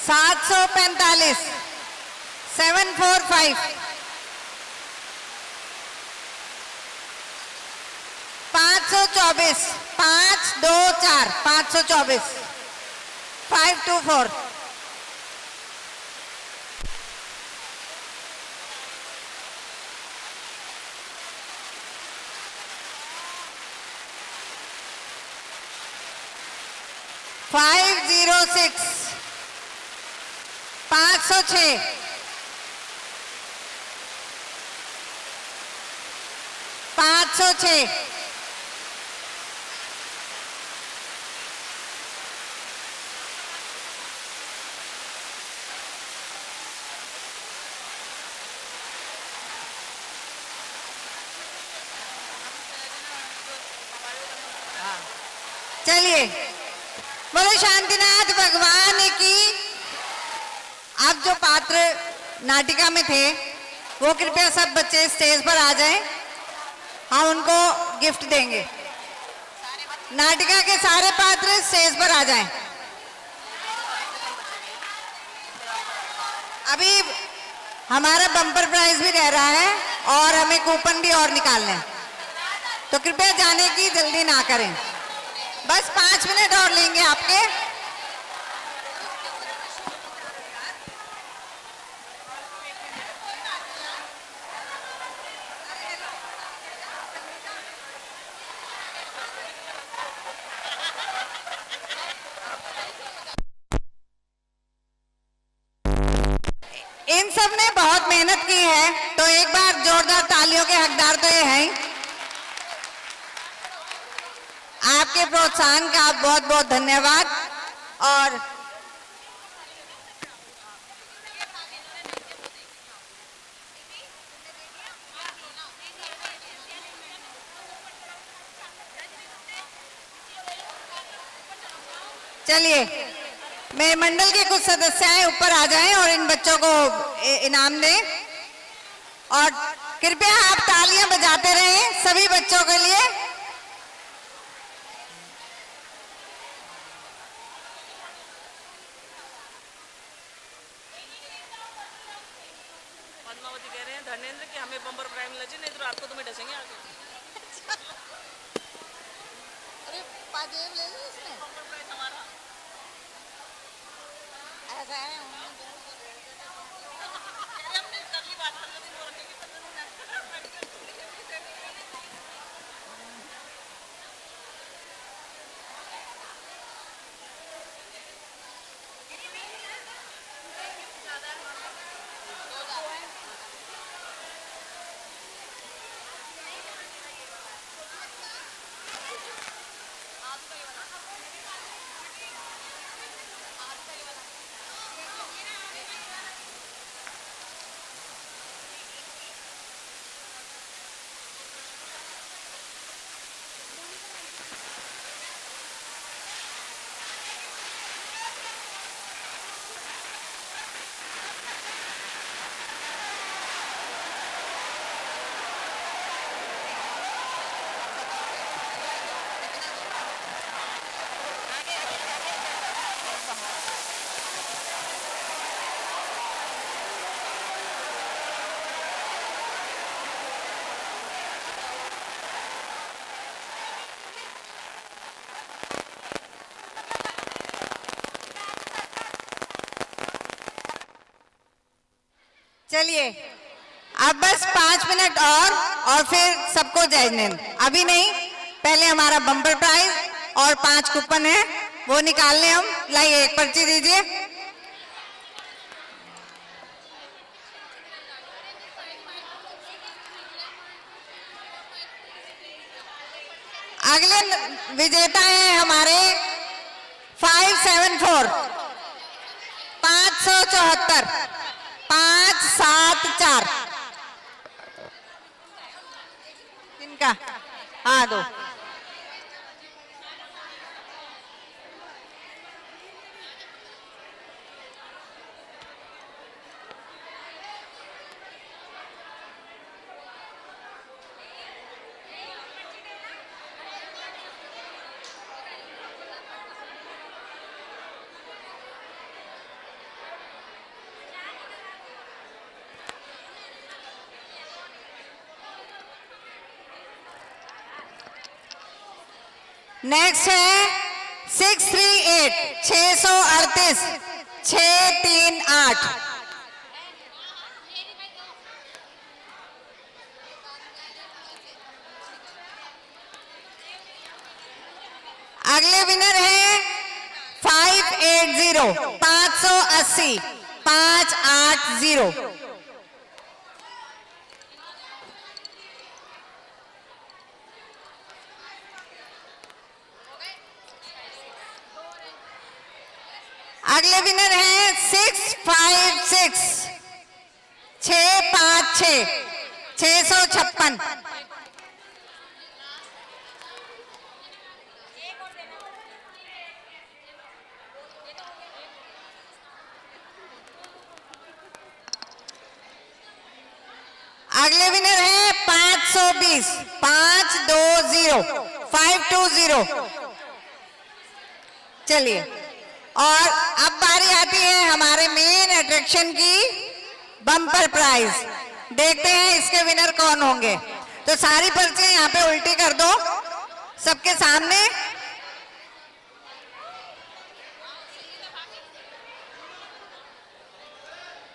745 745 524 524 524 524 506 506 506 चलिए बोलो शांतिनाथ भगवान की। अब जो पात्र नाटिका में थे वो कृपया सब बच्चे स्टेज पर आ जाएं, हम उनको गिफ्ट देंगे। नाटिका के सारे पात्र स्टेज पर आ जाएं। अभी हमारा बम्पर प्राइज भी रह रहा है और हमें कूपन भी और निकालने हैं, तो कृपया जाने की जल्दी ना करें, बस 5 मिनट और लेंगे आपके। इन सब ने बहुत मेहनत की है, तो एक बार जोरदार तालियों के हकदार तो ये हैं। आपके प्रोत्साहन का बहुत बहुत धन्यवाद। और चलिए मेरे मंडल के कुछ सदस्य हैं, ऊपर आ जाएं और इन बच्चों को इनाम दें। और कृपया आप तालियां बजाते रहें सभी बच्चों के लिए। पद्मावती कह रहे हैं धर्मेंद्र कि हमें बम्पर प्राइम मिलना चाहिए, नहीं तो रात को तुम्हें डसेंगे आगे। अरे पाजेब ले लो इसमें। बम्पर प्राइज हमारा। ऐसा है हमने कर ली बात, 15 दिन वो रखेंगे, 15 दिन। चलिए अब बस 5 मिनट और फिर सबको जजमेंट। अभी नहीं, पहले हमारा बम्पर प्राइज और 5 कूपन है वो निकालने हम। लाइए एक पर्ची दीजिए। अगले विजेता हैं हमारे 574 574 574। किनका? हाँ दो। नेक्स्ट है 638 638 638। अगले विनर है 580 580 580। अगले विनर है 656 656 656। अगले विनर है 520 520 520। चलिए और अब बारी आती है हमारे मेन अट्रैक्शन की, बम्पर प्राइज। देखते हैं इसके विनर कौन होंगे। तो सारी पर्चियां यहाँ पे उल्टी कर दो सबके सामने।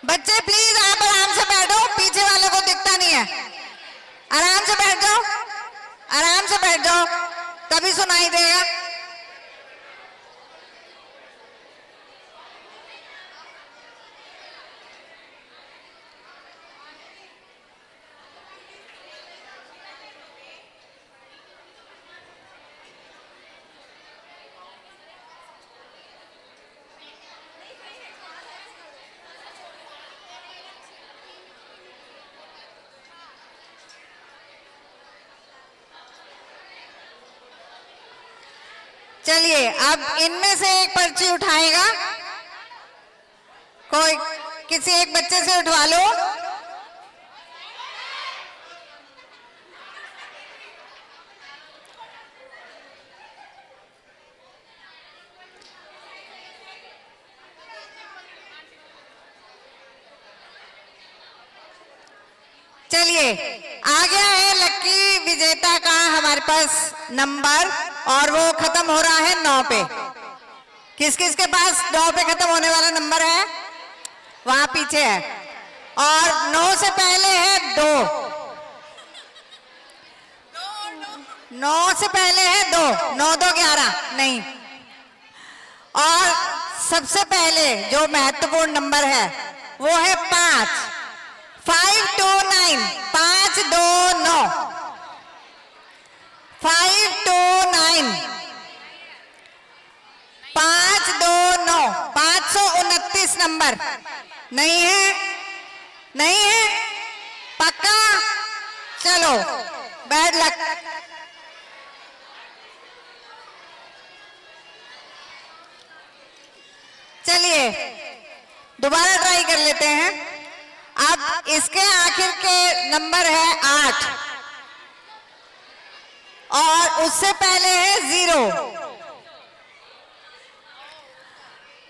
बच्चे प्लीज आप आराम से बैठो, पीछे वाले को दिखता नहीं है। आराम से बैठ जाओ, आराम से बैठ जाओ, तभी सुनाई देगा। चलिए अब इनमें से एक पर्ची उठाएगा कोई, किसी एक बच्चे से उठवा लो। चलिए आ गया है लकी विजेता का हमारे पास नंबर, और वो खत्म हो रहा है 9 पे। किस किस के पास 9 पे खत्म होने वाला नंबर है? वहां पीछे है। और 9 से पहले है 2, 9 से पहले है 2, 9 2 11 नहीं। और सबसे पहले जो महत्वपूर्ण नंबर है वो है 5 529 529 529 529 529 नंबर नहीं है, नहीं है पक्का? चलो बैड लक। चलिए दोबारा ट्राई कर लेते हैं। अब इसके आखिर के नंबर है 8 और उससे पहले है 0,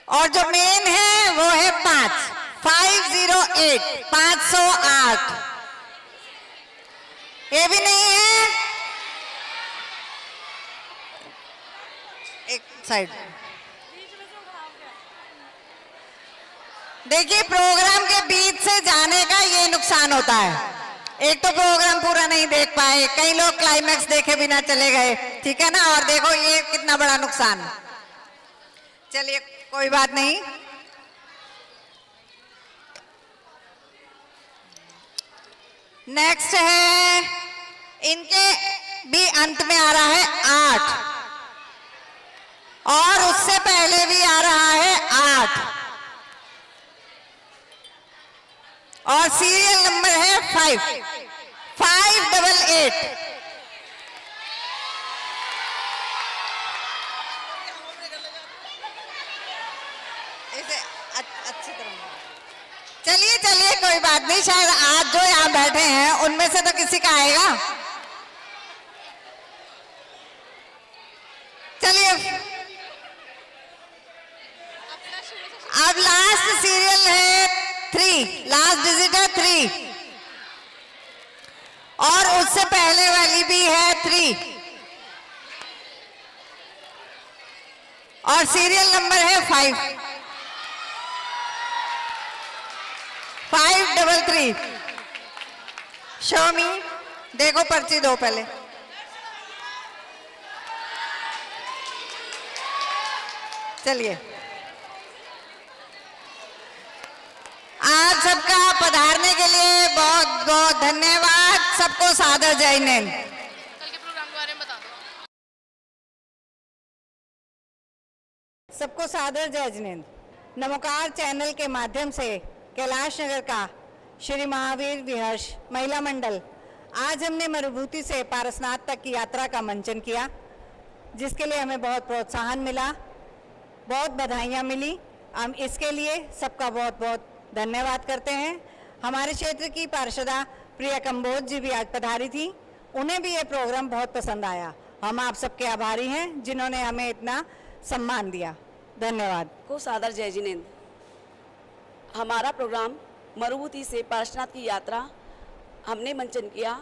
और जो मेन है वो है 5 508 508। ये भी नहीं है, एक साइड। देखिए प्रोग्राम के बीच से जाने का नुकसान होता है। एक तो प्रोग्राम पूरा नहीं देख पाए, कई लोग क्लाइमैक्स देखे बिना चले गए, ठीक है ना, और देखो ये कितना बड़ा नुकसान। चलिए कोई बात नहीं। नेक्स्ट है, इनके भी अंत में आ रहा है 8 और उससे पहले भी आ रहा है 8 और सीरियल नंबर है 588। इसे अच्छी तरह चलिए चलिए कोई बात नहीं, शायद आज जो यहाँ बैठे हैं उनमें से तो किसी का आएगा। चलिए अब लास्ट सीरियल है 3, लास्ट डिजिट है 3 और उससे पहले वाली भी है 3 और सीरियल नंबर है 533। शो मी, देखो पर्ची दो पहले। चलिए आप सबका पधारने के लिए बहुत बहुत धन्यवाद। सबको सादर जय हिंद। सबको सादर जय हिंद। नमोकार चैनल के माध्यम से कैलाश नगर का श्री महावीर विहर्ष महिला मंडल, आज हमने मरुभूति से पारसनाथ तक की यात्रा का मंचन किया, जिसके लिए हमें बहुत प्रोत्साहन मिला, बहुत बधाइयाँ मिली। हम इसके लिए सबका बहुत बहुत धन्यवाद करते हैं। हमारे क्षेत्र की पार्षदा प्रिया कंबोज जी भी आज पधारी थी, उन्हें भी ये प्रोग्राम बहुत पसंद आया। हम आप सबके आभारी हैं जिन्होंने हमें इतना सम्मान दिया। धन्यवाद। को सादर जय जिनेंद्र। हमारा प्रोग्राम मरुभूति से पार्श्वनाथ की यात्रा हमने मंचन किया,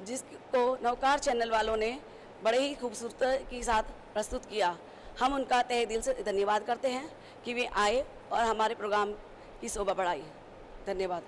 जिसको नवकार चैनल वालों ने बड़े ही खूबसूरती के साथ प्रस्तुत किया। हम उनका तहे दिल से धन्यवाद करते हैं कि वे आए और हमारे प्रोग्राम की शोभा बढ़ाई। धन्यवाद।